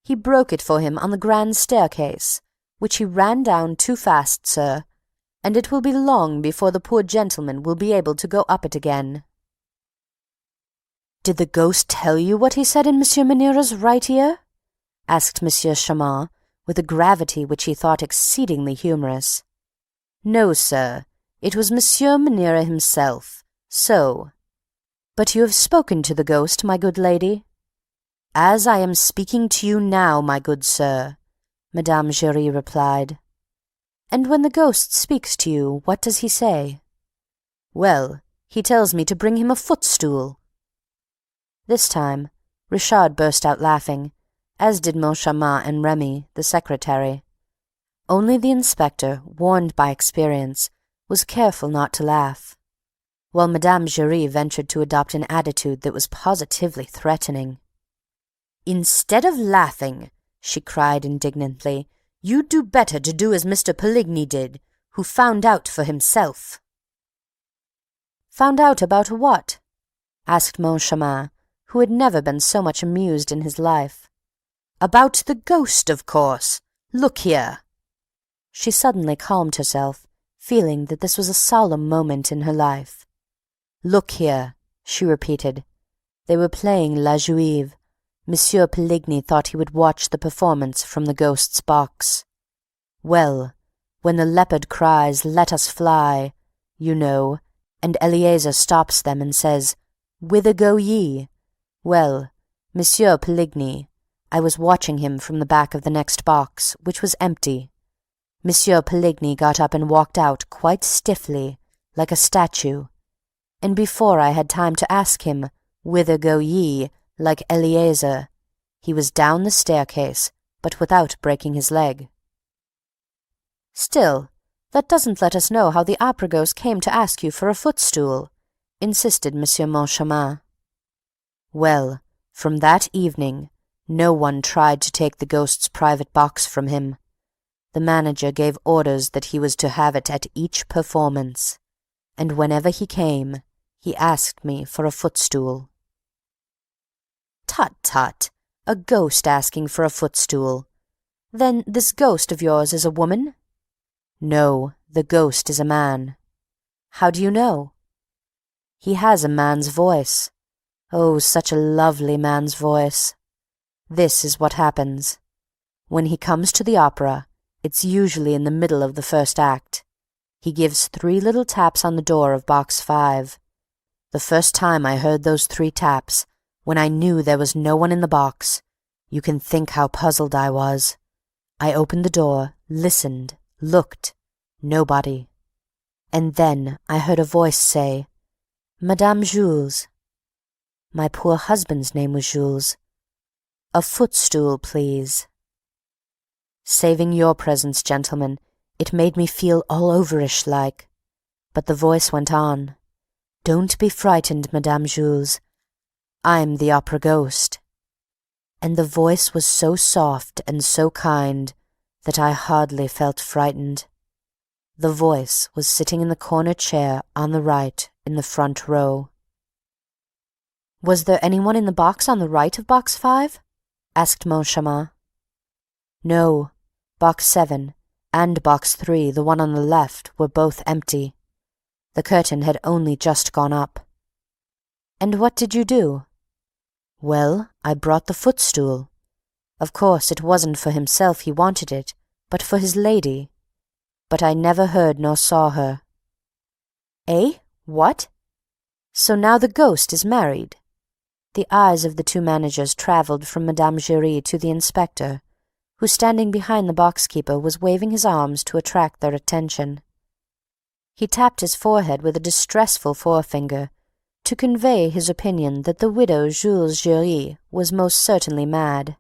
"He broke it for him on the grand staircase, which he ran down too fast, sir, and it will be long before the poor gentleman will be able to go up it again." "Did the ghost tell you what he said in Monsieur Maniera's right ear?" asked Monsieur Chamant, with a gravity which he thought exceedingly humorous. "No, sir, it was Monsieur Maniera himself, so—" "But you have spoken to the ghost, my good lady?" "As I am speaking to you now, my good sir," Madame Giry replied. "And when the ghost speaks to you, what does he say?" "Well, he tells me to bring him a footstool." This time Richard burst out laughing, as did Moncharmin and Remy, the secretary. Only the inspector, warned by experience, was careful not to laugh, while Madame Giry ventured to adopt an attitude that was positively threatening. "Instead of laughing," she cried indignantly, You'd do better to do as Mr. Poligny did, who found out for himself." "Found out about what?" asked Moncharmin, who had never been so much amused in his life. "About the ghost, of course. Look here." She suddenly calmed herself, feeling that this was a solemn moment in her life. "Look here," she repeated. They were playing La Juive. Monsieur Poligny thought he would watch the performance from the ghost's box. Well, when the leopard cries, "Let us fly," you know, and Eleazer stops them and says, "Whither go ye?" Well, Monsieur Poligny, I was watching him from the back of the next box, which was empty. Monsieur Poligny got up and walked out quite stiffly, like a statue, and before I had time to ask him, "Whither go ye?" like Eleazer, he was down the staircase, but without breaking his leg. "Still, that doesn't let us know how the opera ghost came to ask you for a footstool," insisted Monsieur Moncharmin. "Well, from that evening, no one tried to take the ghost's private box from him. The manager gave orders that he was to have it at each performance, and whenever he came, he asked me for a footstool." "Tut, tut! A ghost asking for a footstool! Then this ghost of yours is a woman?" "No, the ghost is a man." "How do you know?" "He has a man's voice. Oh, such a lovely man's voice. This is what happens. When he comes to the opera, it's usually in the middle of the first act. He gives 3 little taps on the door of box 5. The first time I heard those 3 taps, when I knew there was no one in the box, you can think how puzzled I was. I opened the door, listened, looked, nobody. And then I heard a voice say, 'Madame Jules.' My poor husband's name was Jules. 'A footstool, please.' Saving your presence, gentlemen, it made me feel all overish like. But the voice went on, 'Don't be frightened, Madame Jules. I'm the opera ghost.' And the voice was so soft and so kind that I hardly felt frightened. The voice was sitting in the corner chair on the right in the front row." "Was there anyone in the box on the right of box 5? asked Moncharmin. "No, box 7 and box 3, the one on the left, were both empty. The curtain had only just gone up." "And what did you do?" "Well, I brought the footstool. Of course it wasn't for himself he wanted it, but for his lady. But I never heard nor saw her." "Eh? What? So now the ghost is married?" The eyes of the 2 managers travelled from Madame Giry to the inspector, who, standing behind the box-keeper, was waving his arms to attract their attention. He tapped his forehead with a distressful forefinger to convey his opinion that the widow Jules Giry was most certainly mad.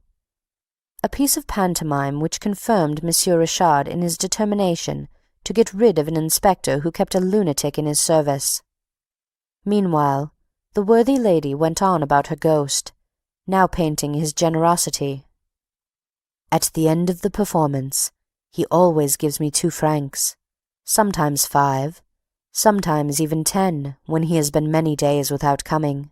A piece of pantomime which confirmed Monsieur Richard in his determination to get rid of an inspector who kept a lunatic in his service. Meanwhile, the worthy lady went on about her ghost, now painting his generosity. "At the end of the performance, he always gives me 2 francs, sometimes 5, sometimes even 10 when he has been many days without coming.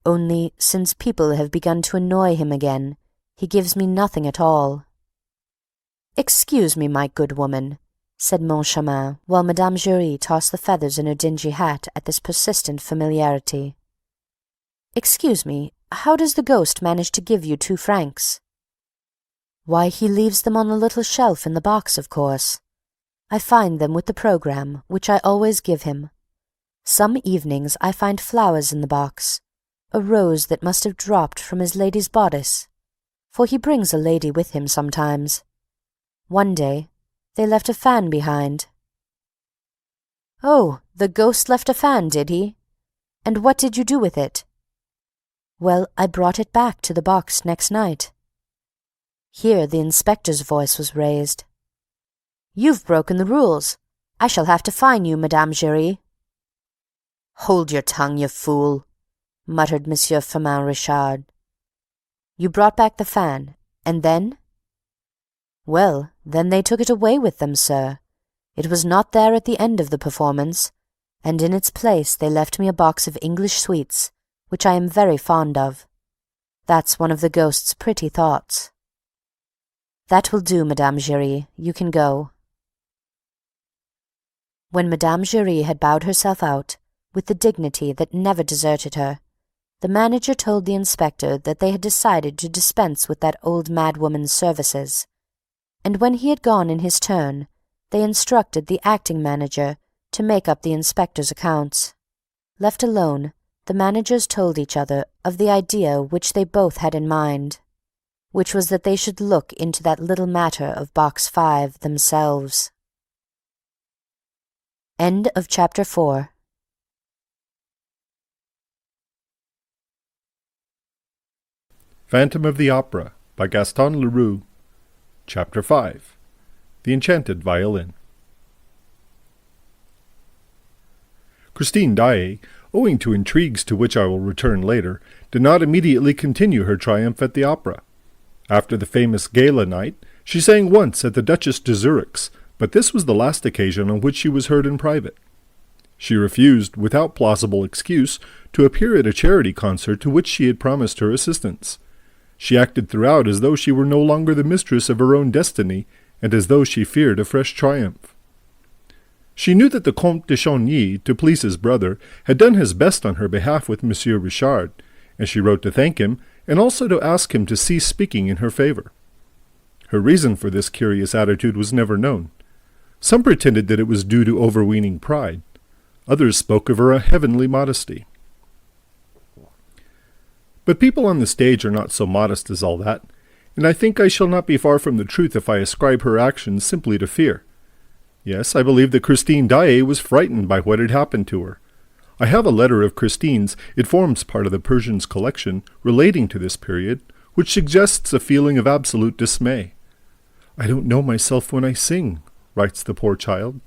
Only, since people have begun to annoy him again, he gives me nothing at all." "Excuse me, my good woman," said Moncharmin, while Madame Giry tossed the feathers in her dingy hat at this persistent familiarity. "Excuse me, how does the ghost manage to give you 2 francs?" "Why, he leaves them on the little shelf in the box, of course. I find them with the programme, which I always give him. Some evenings I find flowers in the box, a rose that must have dropped from his lady's bodice, for he brings a lady with him sometimes. One day they left a fan behind." "Oh, the ghost left a fan, did he? And what did you do with it?" "Well, I brought it back to the box next night." Here the inspector's voice was raised. "You've broken the rules. I shall have to fine you, Madame Giry." "Hold your tongue, you fool," muttered Monsieur Firmin Richard. "You brought back the fan, and then?" Well, then they took it away with them, sir. It was not there at the end of the performance, and in its place they left me a box of English sweets, which I am very fond of. That's one of the ghost's pretty thoughts. That will do, Madame Giry. You can go. When Madame Giry had bowed herself out, with the dignity that never deserted her, the manager told the inspector that they had decided to dispense with that old madwoman's services, and when he had gone in his turn, they instructed the acting manager to make up the inspector's accounts. Left alone, the managers told each other of the idea which they both had in mind, which was that they should look into that little matter of Box 5 themselves. End of Chapter 4.
Phantom of the Opera by Gaston Leroux. Chapter 5. The Enchanted Violin. Christine Daaé, owing to intrigues to which I will return later, did not immediately continue her triumph at the opera. After the famous gala night, she sang once at the Duchess de Zurich's, but this was the last occasion on which she was heard in private. She refused, without plausible excuse, to appear at a charity concert to which she had promised her assistance. She acted throughout as though she were no longer the mistress of her own destiny, and as though she feared a fresh triumph. She knew that the Comte de Chagny, to please his brother, had done his best on her behalf with Monsieur Richard, and she wrote to thank him, and also to ask him to cease speaking in her favour. Her reason for this curious attitude was never known. Some pretended that it was due to overweening pride. Others spoke of her heavenly modesty. But people on the stage are not so modest as all that, and I think I shall not be far from the truth if I ascribe her actions simply to fear. Yes, I believe that Christine Daaé was frightened by what had happened to her. I have a letter of Christine's, it forms part of the Persian's collection, relating to this period, which suggests a feeling of absolute dismay. "I don't know myself when I sing," writes the poor child.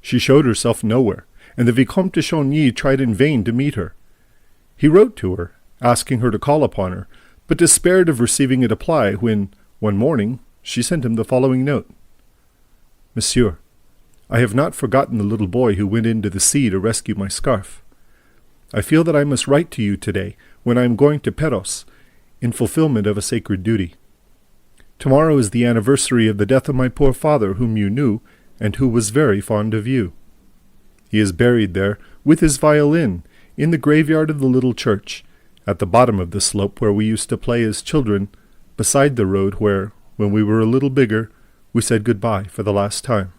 She showed herself nowhere, and the Vicomte de Chagny tried in vain to meet her. He wrote to her, asking her to call upon her, but despaired of receiving a reply when, one morning, she sent him the following note. "Monsieur, I have not forgotten the little boy who went into the sea to rescue my scarf. I feel that I must write to you today, when I am going to Perros, in fulfillment of a sacred duty. Tomorrow is the anniversary of the death of my poor father, whom you knew, and who was very fond of you. He is buried there, with his violin, in the graveyard of the little church, at the bottom of the slope where we used to play as children, beside the road where, when we were a little bigger, we said good-bye for the last time."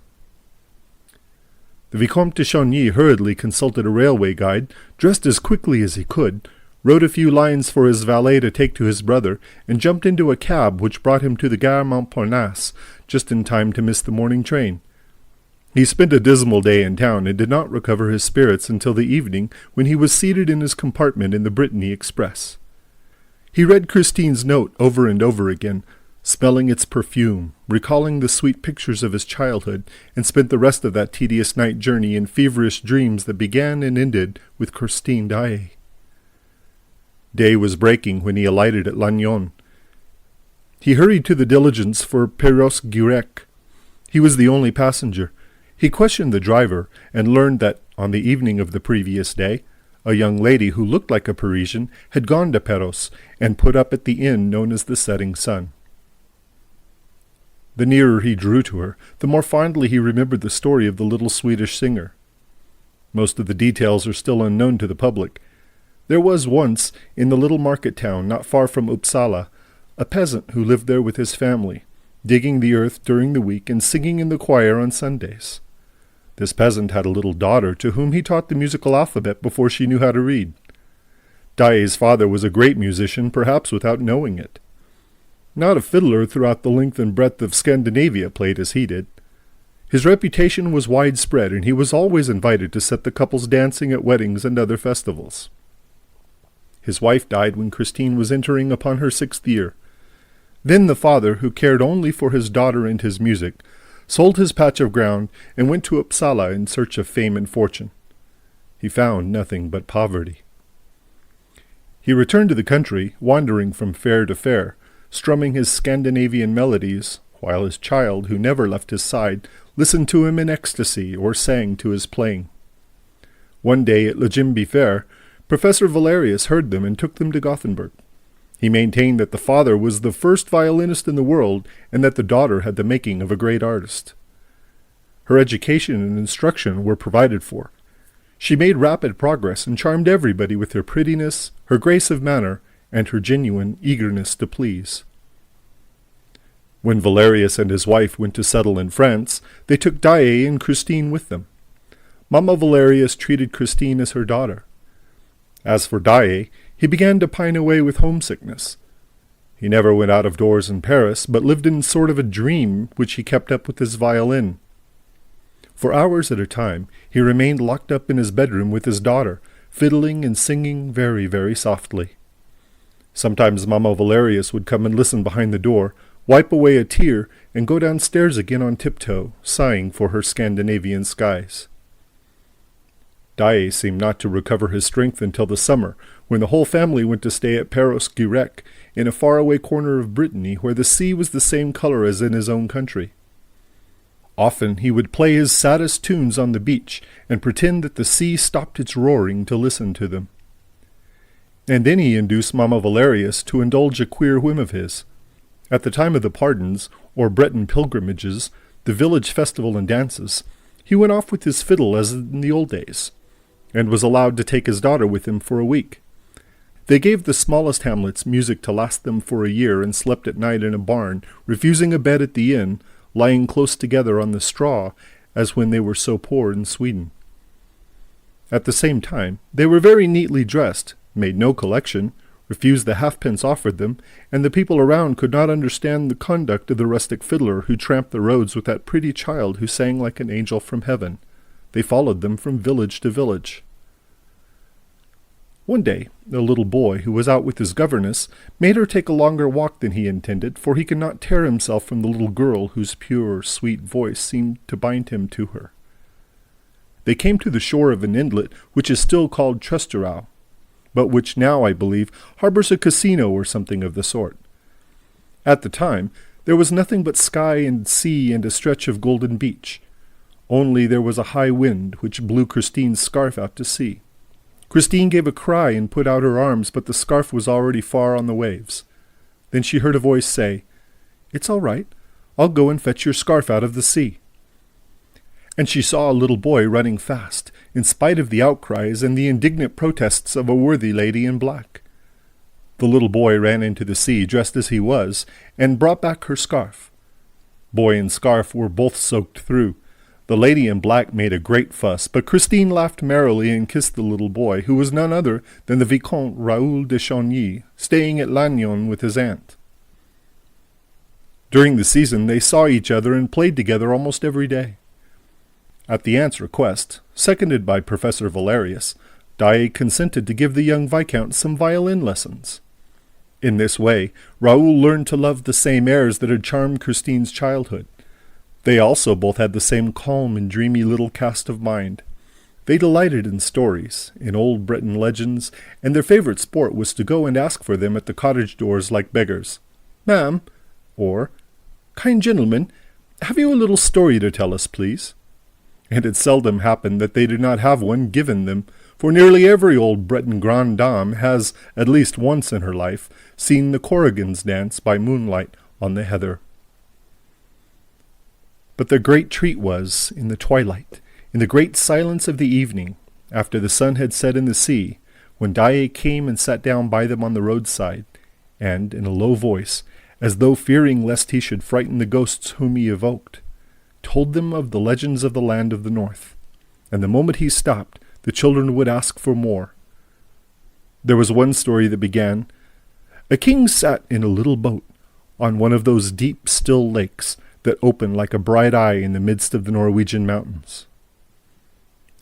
The Vicomte de Chagny hurriedly consulted a railway guide, dressed as quickly as he could, wrote a few lines for his valet to take to his brother, and jumped into a cab which brought him to the Gare Montparnasse, just in time to miss the morning train. He spent a dismal day in town and did not recover his spirits until the evening, when he was seated in his compartment in the Brittany Express. He read Christine's note over and over again, smelling its perfume, recalling the sweet pictures of his childhood, and spent the rest of that tedious night journey in feverish dreams that began and ended with Christine Daaé. Day was breaking when he alighted at Lannion. He hurried to the diligence for Perros-Guirec. He was the only passenger. He questioned the driver, and learned that, on the evening of the previous day, a young lady who looked like a Parisian had gone to Perros and put up at the inn known as the Setting Sun. The nearer he drew to her, the more fondly he remembered the story of the little Swedish singer. Most of the details are still unknown to the public. There was once, in the little market town not far from Uppsala, a peasant who lived there with his family, digging the earth during the week and singing in the choir on Sundays. This peasant had a little daughter to whom he taught the musical alphabet before she knew how to read. Daaé's father was a great musician, perhaps without knowing it. Not a fiddler throughout the length and breadth of Scandinavia played as he did. His reputation was widespread, and he was always invited to set the couples dancing at weddings and other festivals. His wife died when Christine was entering upon her 6th year. Then the father, who cared only for his daughter and his music, sold his patch of ground and went to Uppsala in search of fame and fortune. He found nothing but poverty. He returned to the country, wandering from fair to fair, strumming his Scandinavian melodies, while his child, who never left his side, listened to him in ecstasy or sang to his playing. One day at Le Gymbe Fair, Professor Valerius heard them and took them to Gothenburg. He maintained that the father was the first violinist in the world and that the daughter had the making of a great artist. Her education and instruction were provided for. She made rapid progress and charmed everybody with her prettiness, her grace of manner, and her genuine eagerness to please. When Valerius and his wife went to settle in France, they took Daaé and Christine with them. Mamma Valerius treated Christine as her daughter. As for Daaé, he began to pine away with homesickness. He never went out of doors in Paris, but lived in sort of a dream which he kept up with his violin. For hours at a time, he remained locked up in his bedroom with his daughter, fiddling and singing very, very softly. Sometimes Mamma Valerius would come and listen behind the door, wipe away a tear, and go downstairs again on tiptoe, sighing for her Scandinavian skies. Daaé seemed not to recover his strength until the summer, when the whole family went to stay at Perros-Guirec, in a faraway corner of Brittany where the sea was the same color as in his own country. Often he would play his saddest tunes on the beach and pretend that the sea stopped its roaring to listen to them. And then he induced Mamma Valerius to indulge a queer whim of his. At the time of the pardons, or Breton pilgrimages, the village festival and dances, he went off with his fiddle as in the old days, and was allowed to take his daughter with him for a week. They gave the smallest hamlets music to last them for a year and slept at night in a barn, refusing a bed at the inn, lying close together on the straw, as when they were so poor in Sweden. At the same time, they were very neatly dressed, made no collection, refused the halfpence offered them, and the people around could not understand the conduct of the rustic fiddler who tramped the roads with that pretty child who sang like an angel from heaven. They followed them from village to village. One day, a little boy who was out with his governess made her take a longer walk than he intended, for he could not tear himself from the little girl whose pure, sweet voice seemed to bind him to her. They came to the shore of an inlet which is still called Tresterau, but which now, I believe, harbors a casino or something of the sort. At the time, there was nothing but sky and sea and a stretch of golden beach. Only there was a high wind which blew Christine's scarf out to sea. Christine gave a cry and put out her arms, but the scarf was already far on the waves. Then she heard a voice say, "It's all right. I'll go and fetch your scarf out of the sea." And she saw a little boy running fast, in spite of the outcries and the indignant protests of a worthy lady in black. The little boy ran into the sea, dressed as he was, and brought back her scarf. Boy and scarf were both soaked through. The lady in black made a great fuss, but Christine laughed merrily and kissed the little boy, who was none other than the Vicomte Raoul de Chagny, staying at Lannion with his aunt. During the season they saw each other and played together almost every day. At the aunt's request, seconded by Professor Valerius, Daaé consented to give the young Viscount some violin lessons. In this way, Raoul learned to love the same airs that had charmed Christine's childhood. They also both had the same calm and dreamy little cast of mind. They delighted in stories, in old Breton legends, and their favorite sport was to go and ask for them at the cottage doors like beggars. "Ma'am," or "Kind gentleman, have you a little story to tell us, please?" And it seldom happened that they did not have one given them, for nearly every old Breton grande dame has, at least once in her life, seen the Corrigans dance by moonlight on the heather. But the great treat was, in the twilight, in the great silence of the evening, after the sun had set in the sea, when Daaé came and sat down by them on the roadside, and, in a low voice, as though fearing lest he should frighten the ghosts whom he evoked, told them of the legends of the land of the north, and the moment he stopped, the children would ask for more. There was one story that began, "A king sat in a little boat on one of those deep, still lakes that open like a bright eye in the midst of the Norwegian mountains."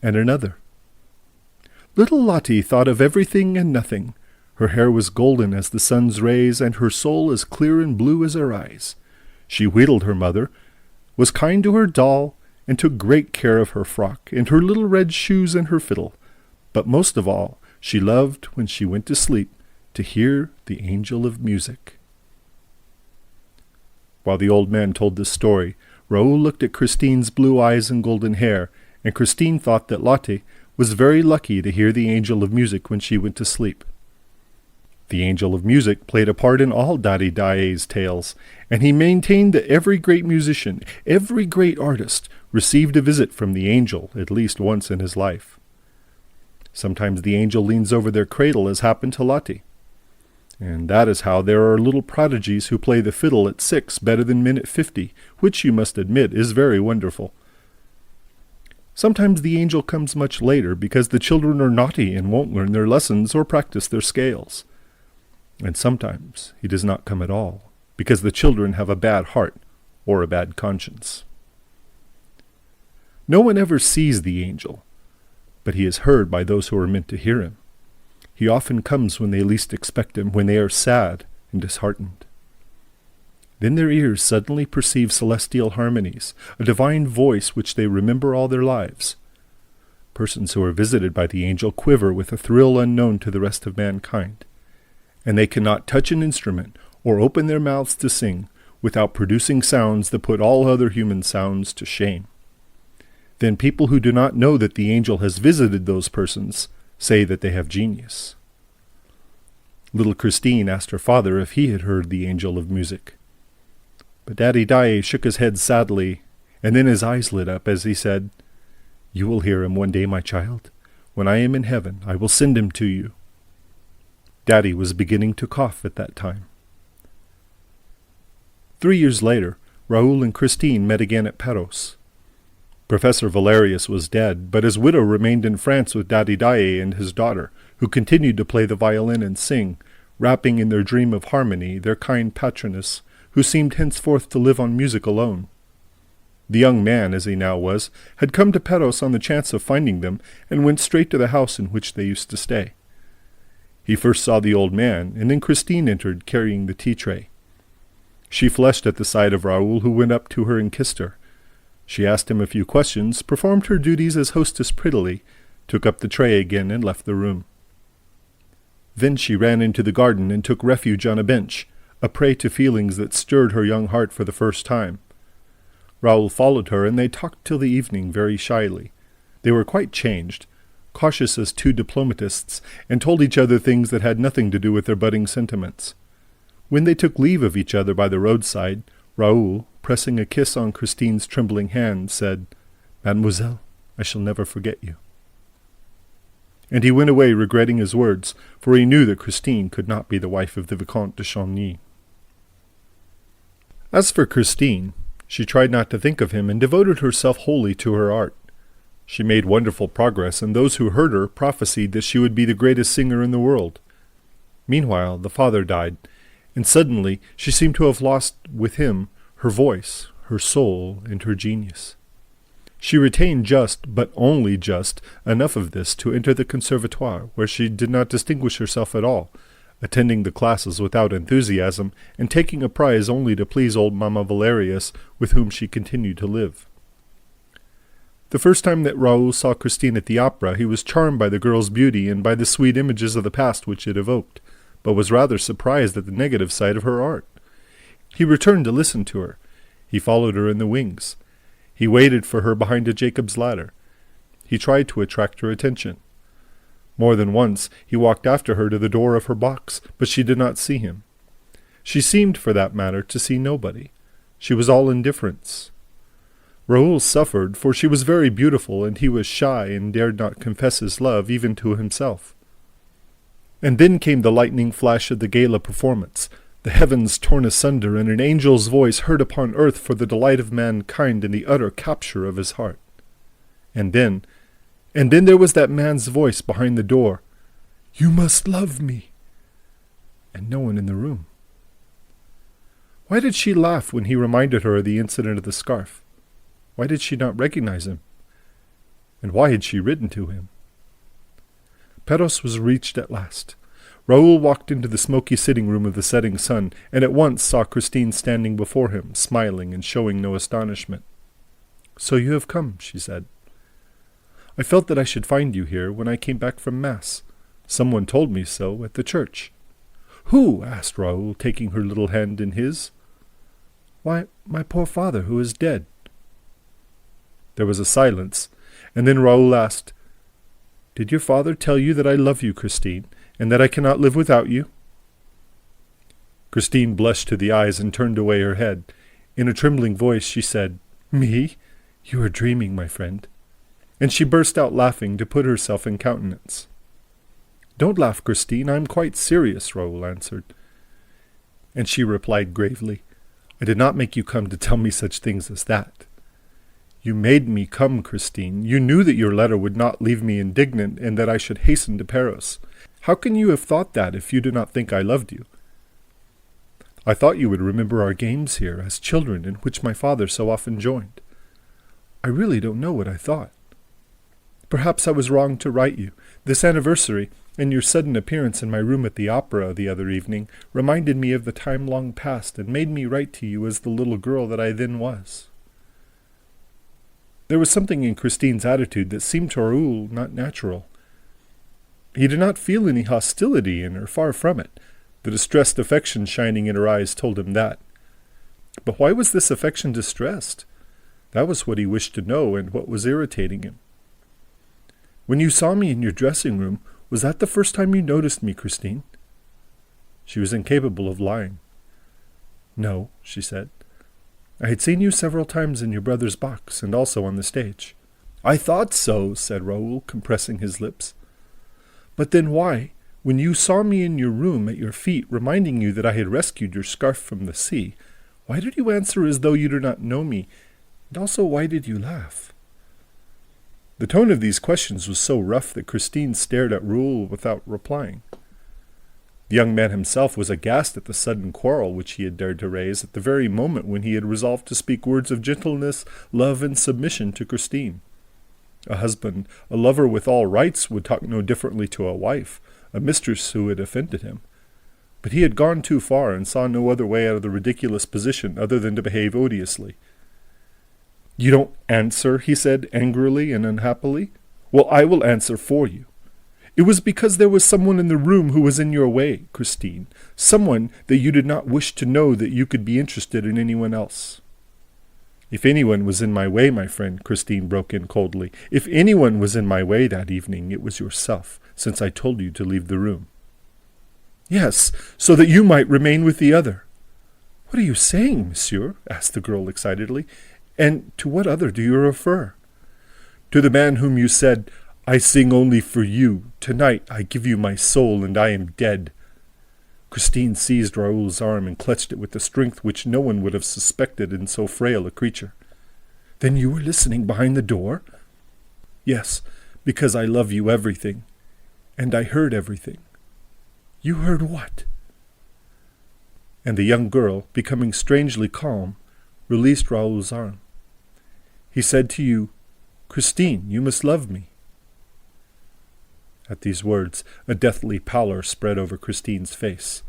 And another, "Little Lottie thought of everything and nothing. Her hair was golden as the sun's rays, and her soul as clear and blue as her eyes. She wheedled her mother, was kind to her doll, and took great care of her frock, and her little red shoes and her fiddle. But most of all, she loved, when she went to sleep, to hear the angel of music." While the old man told this story, Raoul looked at Christine's blue eyes and golden hair, and Christine thought that Lotte was very lucky to hear the angel of music when she went to sleep. The angel of music played a part in all Daddy Daaé's tales, and he maintained that every great musician, every great artist, received a visit from the angel at least once in his life. Sometimes the angel leans over their cradle, as happened to Lotte. And that is how there are little prodigies who play the fiddle at 6 better than men at 50, which you must admit is very wonderful. Sometimes the angel comes much later because the children are naughty and won't learn their lessons or practice their scales. And sometimes he does not come at all because the children have a bad heart or a bad conscience. No one ever sees the angel, but he is heard by those who are meant to hear him. He often comes when they least expect him, when they are sad and disheartened. Then their ears suddenly perceive celestial harmonies, a divine voice which they remember all their lives. Persons who are visited by the angel quiver with a thrill unknown to the rest of mankind, and they cannot touch an instrument or open their mouths to sing without producing sounds that put all other human sounds to shame. Then people who do not know that the angel has visited those persons say that they have genius. Little Christine asked her father if he had heard the angel of music. But Daddy Daaé shook his head sadly, and then his eyes lit up as he said, "You will hear him one day, my child. When I am in heaven, I will send him to you." Daddy was beginning to cough at that time. 3 years later, Raoul and Christine met again at Perros. Professor Valerius was dead, but his widow remained in France with Daddy Daaé and his daughter, who continued to play the violin and sing, wrapping in their dream of harmony their kind patroness, who seemed henceforth to live on music alone. The young man, as he now was, had come to Perros on the chance of finding them, and went straight to the house in which they used to stay. He first saw the old man, and then Christine entered, carrying the tea-tray. She flushed at the sight of Raoul, who went up to her and kissed her. She asked him a few questions, performed her duties as hostess prettily, took up the tray again, and left the room. Then she ran into the garden and took refuge on a bench, a prey to feelings that stirred her young heart for the first time. Raoul followed her, and they talked till the evening very shyly. They were quite changed, cautious as two diplomatists, and told each other things that had nothing to do with their budding sentiments. When they took leave of each other by the roadside, Raoul, pressing a kiss on Christine's trembling hand, said, "Mademoiselle, I shall never forget you." And he went away regretting his words, for he knew that Christine could not be the wife of the Vicomte de Chagny. As for Christine, she tried not to think of him and devoted herself wholly to her art. She made wonderful progress, and those who heard her prophesied that she would be the greatest singer in the world. Meanwhile, the father died, and suddenly she seemed to have lost with him her voice, her soul, and her genius. She retained just, but only just, enough of this to enter the conservatoire, where she did not distinguish herself at all, attending the classes without enthusiasm, and taking a prize only to please old Mamma Valerius, with whom she continued to live. The first time that Raoul saw Christine at the opera, he was charmed by the girl's beauty and by the sweet images of the past which it evoked, but was rather surprised at the negative side of her art. He returned to listen to her. He followed her in the wings. He waited for her behind a Jacob's ladder. He tried to attract her attention. More than once he walked after her to the door of her box, but she did not see him. She seemed, for that matter, to see nobody. She was all indifference. Raoul suffered, for she was very beautiful, and he was shy and dared not confess his love even to himself. And then came the lightning flash of the gala performance, the heavens torn asunder, and an angel's voice heard upon earth for the delight of mankind and the utter capture of his heart. And then there was that man's voice behind the door, "You must love me," and no one in the room. Why did she laugh when he reminded her of the incident of the scarf? Why did she not recognize him? And why had she written to him? Perros was reached at last. Raoul walked into the smoky sitting room of the setting sun, and at once saw Christine standing before him, smiling and showing no astonishment. "So you have come," she said. "I felt that I should find you here when I came back from Mass. Someone told me so at the church." "Who?" asked Raoul, taking her little hand in his. Why, my poor father, who is dead." There was a silence, and then Raoul asked, "Did your father tell you that I love you, Christine, and that I cannot live without you?" Christine blushed to the eyes and turned away her head. In a trembling voice she said, "Me? You are dreaming, my friend." And she burst out laughing to put herself in countenance. "Don't laugh, Christine, I am quite serious," Raoul answered. And she replied gravely, "I did not make you come to tell me such things as that." "You made me come, Christine. You knew that your letter would not leave me indignant and that I should hasten to Perros. How can you have thought that if you did not think I loved you?" "I thought you would remember our games here as children in which my father so often joined." "I really don't know what I thought." "Perhaps I was wrong to write you. This anniversary, and your sudden appearance in my room at the opera the other evening, reminded me of the time long past and made me write to you as the little girl that I then was." There was something in Christine's attitude that seemed to Raoul not natural. He did not feel any hostility in her, far from it. The distressed affection shining in her eyes told him that. But why was this affection distressed? That was what he wished to know, and what was irritating him. "When you saw me in your dressing room, was that the first time you noticed me, Christine?" She was incapable of lying. "No," she said. "I had seen you several times in your brother's box, and also on the stage." "I thought so," said Raoul, compressing his lips. "But then why, when you saw me in your room at your feet, reminding you that I had rescued your scarf from the sea, why did you answer as though you did not know me, and also why did you laugh?" The tone of these questions was so rough that Christine stared at Raoul without replying. The young man himself was aghast at the sudden quarrel which he had dared to raise at the very moment when he had resolved to speak words of gentleness, love, and submission to Christine. A husband, a lover with all rights, would talk no differently to a wife, a mistress who had offended him. But he had gone too far and saw no other way out of the ridiculous position other than to behave odiously. "You don't answer," he said angrily and unhappily. "Well, I will answer for you. It was because there was someone in the room who was in your way, Christine, someone that you did not wish to know that you could be interested in anyone else." "If anyone was in my way, my friend," Christine broke in coldly, "if anyone was in my way that evening, it was yourself, since I told you to leave the room." "Yes, so that you might remain with the other." "What are you saying, monsieur?" asked the girl excitedly. "And to what other do you refer?" "To the man whom you said, 'I sing only for you. Tonight I give you my soul, and I am dead.'" Christine seized Raoul's arm and clutched it with a strength which no one would have suspected in so frail a creature. "Then you were listening behind the door?" "Yes, because I love you everything. And I heard everything." "You heard what?" And the young girl, becoming strangely calm, released Raoul's arm. "He said to you, 'Christine, you must love me.'" At these words, a deathly pallor spread over Christine's face.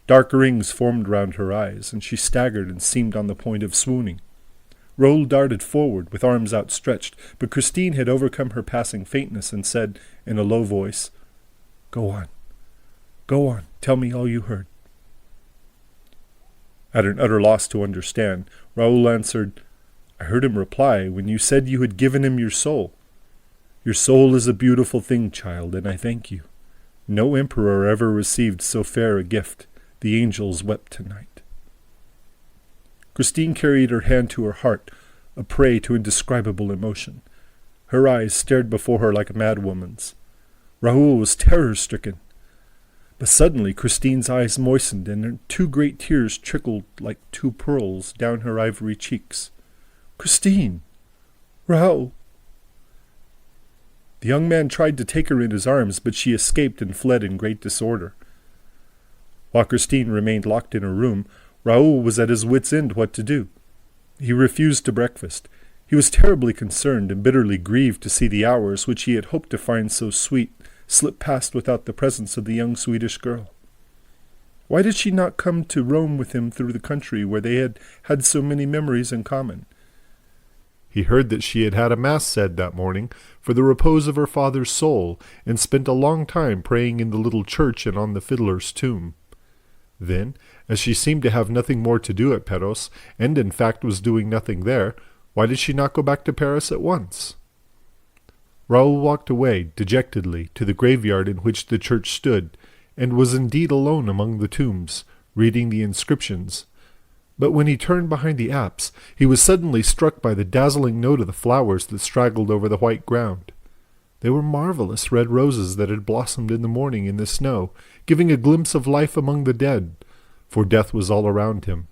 Dark rings formed round her eyes, and she staggered and seemed on the point of swooning. Raoul darted forward, with arms outstretched, but Christine had overcome her passing faintness and said, in a low voice, Go on, tell me all you heard." At an utter loss to understand, Raoul answered, "I heard him reply when you said you had given him your soul. Your soul is a beautiful thing, child, and I thank you. No emperor ever received so fair a gift. The angels wept tonight." Christine carried her hand to her heart, a prey to indescribable emotion. Her eyes stared before her like a madwoman's. Raoul was terror-stricken. But suddenly Christine's eyes moistened, and two great tears trickled like two pearls down her ivory cheeks. "Christine! Raoul!" The young man tried to take her in his arms, but she escaped and fled in great disorder. While Christine remained locked in her room, Raoul was at his wits' end what to do. He refused to breakfast. He was terribly concerned and bitterly grieved to see the hours which he had hoped to find so sweet slip past without the presence of the young Swedish girl. Why did she not come to roam with him through the country where they had had so many memories in common? He heard that she had had a mass said that morning for the repose of her father's soul, and spent a long time praying in the little church and on the fiddler's tomb. Then, As she seemed to have nothing more to do at Perros, and in fact was doing nothing there, why did she not go back to Paris at once? Raoul walked away, dejectedly, to the graveyard in which the church stood, and was indeed alone among the tombs, reading the inscriptions. But when he turned behind the apse, he was suddenly struck by the dazzling note of the flowers that straggled over the white ground. They were marvelous red roses that had blossomed in the morning in the snow, giving a glimpse of life among the dead, for death was all around him.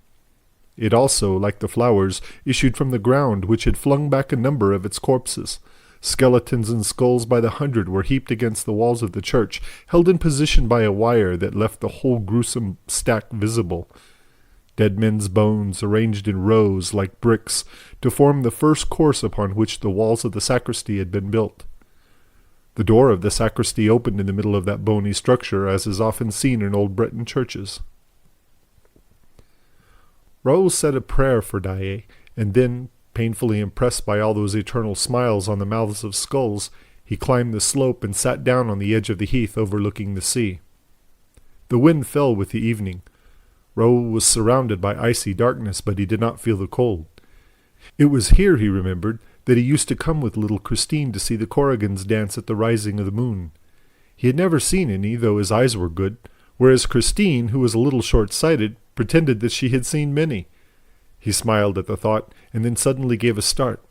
It also, like the flowers, issued from the ground, which had flung back a number of its corpses. Skeletons and skulls by the hundred were heaped against the walls of the church, held in position by a wire that left the whole gruesome stack visible. Dead men's bones, arranged in rows like bricks, to form the first course upon which the walls of the sacristy had been built. The door of the sacristy opened in the middle of that bony structure, as is often seen in old Breton churches. Raoul said a prayer for Daaé, and then, painfully impressed by all those eternal smiles on the mouths of skulls, he climbed the slope and sat down on the edge of the heath overlooking the sea. The wind fell with the evening. Raoul was surrounded by icy darkness, but he did not feel the cold. It was here, he remembered, that he used to come with little Christine to see the Corrigans dance at the rising of the moon. He had never seen any, though his eyes were good, whereas Christine, who was a little short-sighted, pretended that she had seen many. He smiled at the thought, and then suddenly gave a start.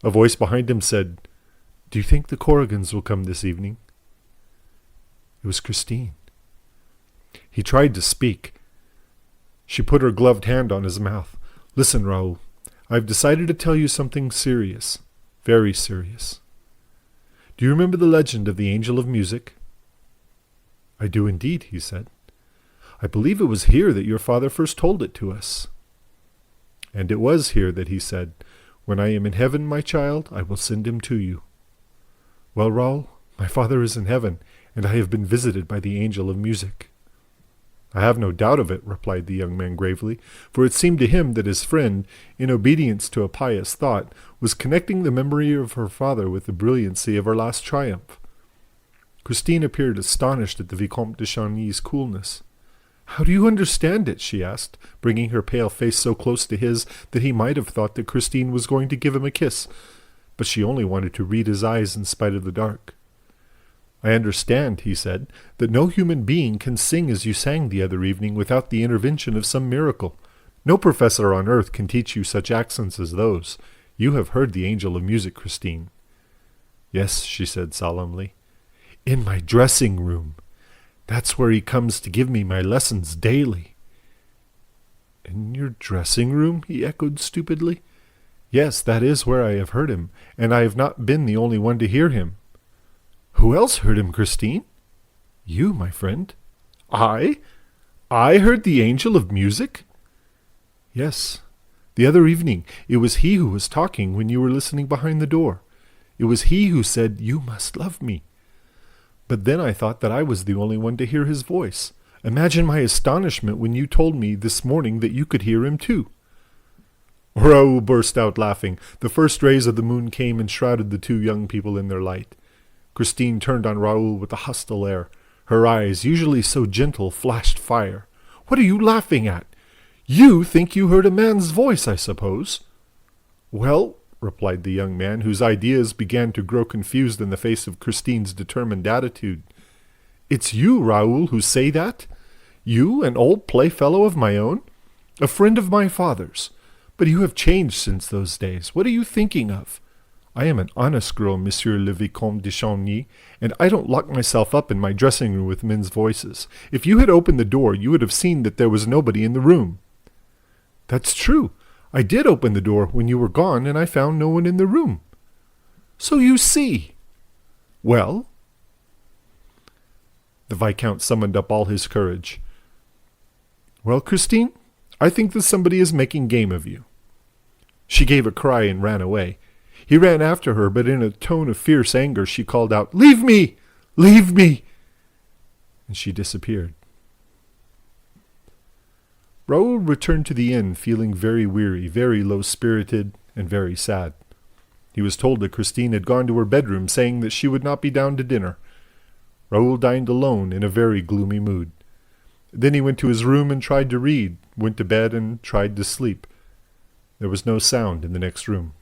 A voice behind him said, "Do you think the Corrigans will come this evening?" It was Christine. He tried to speak. She put her gloved hand on his mouth. "Listen, Raoul. I've decided to tell you something serious. Very serious. Do you remember the legend of the Angel of Music?" "I do indeed," he said. "I believe it was here that your father first told it to us." "And it was here that he said, 'When I am in heaven, my child, I will send him to you.' Well, Raoul, my father is in heaven, and I have been visited by the Angel of Music." "I have no doubt of it," replied the young man gravely, for it seemed to him that his friend, in obedience to a pious thought, was connecting the memory of her father with the brilliancy of her last triumph. Christine appeared astonished at the Vicomte de Chagny's coolness. "How do you understand it?" she asked, bringing her pale face so close to his that he might have thought that Christine was going to give him a kiss, but she only wanted to read his eyes in spite of the dark. "I understand," he said, "that no human being can sing as you sang the other evening without the intervention of some miracle. No professor on earth can teach you such accents as those. You have heard the Angel of Music, Christine." "Yes," she said solemnly. "In my dressing room. That's where he comes to give me my lessons daily." "In your dressing room?" he echoed stupidly. "Yes, that is where I have heard him, and I have not been the only one to hear him." "Who else heard him, Christine?" "You, my friend." "I? I heard the Angel of Music?" "Yes. The other evening it was he who was talking when you were listening behind the door. It was he who said, 'You must love me.' But then I thought that I was the only one to hear his voice. Imagine my astonishment when you told me this morning that you could hear him too." Raoul burst out laughing. The first rays of the moon came and shrouded the two young people in their light. Christine turned on Raoul with a hostile air. Her eyes, usually so gentle, flashed fire. "What are you laughing at? You think you heard a man's voice, I suppose?" "Well," replied the young man, whose ideas began to grow confused in the face of Christine's determined attitude. "It's you, Raoul, who say that? You, an old playfellow of my own? A friend of my father's? But you have changed since those days. What are you thinking of? I am an honest girl, Monsieur le Vicomte de Chagny, and I don't lock myself up in my dressing room with men's voices. If you had opened the door, you would have seen that there was nobody in the room." "That's true. I did open the door when you were gone, and I found no one in the room." "So you see." "Well?" The Viscount summoned up all his courage. "Well, Christine, I think that somebody is making game of you." She gave a cry and ran away. He ran after her, but in a tone of fierce anger she called out, "Leave me! Leave me!" And she disappeared. Raoul returned to the inn feeling very weary, very low-spirited, and very sad. He was told that Christine had gone to her bedroom, saying that she would not be down to dinner. Raoul dined alone in a very gloomy mood. Then he went to his room and tried to read, went to bed and tried to sleep. There was no sound in the next room.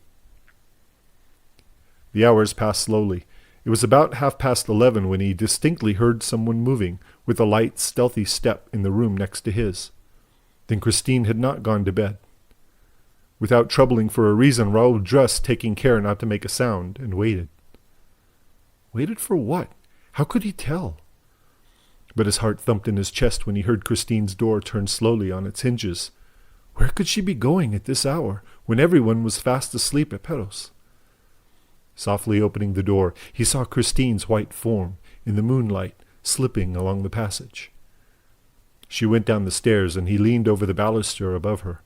The hours passed slowly. It was about 11:30 when he distinctly heard someone moving, with a light, stealthy step in the room next to his. Then Christine had not gone to bed. Without troubling for a reason, Raoul dressed, taking care not to make a sound, and waited. Waited for what? How could he tell? But his heart thumped in his chest when he heard Christine's door turn slowly on its hinges. Where could she be going at this hour, when everyone was fast asleep at Perros? Softly opening the door, he saw Christine's white form, in the moonlight, slipping along the passage. She went down the stairs, and he leaned over the baluster above her.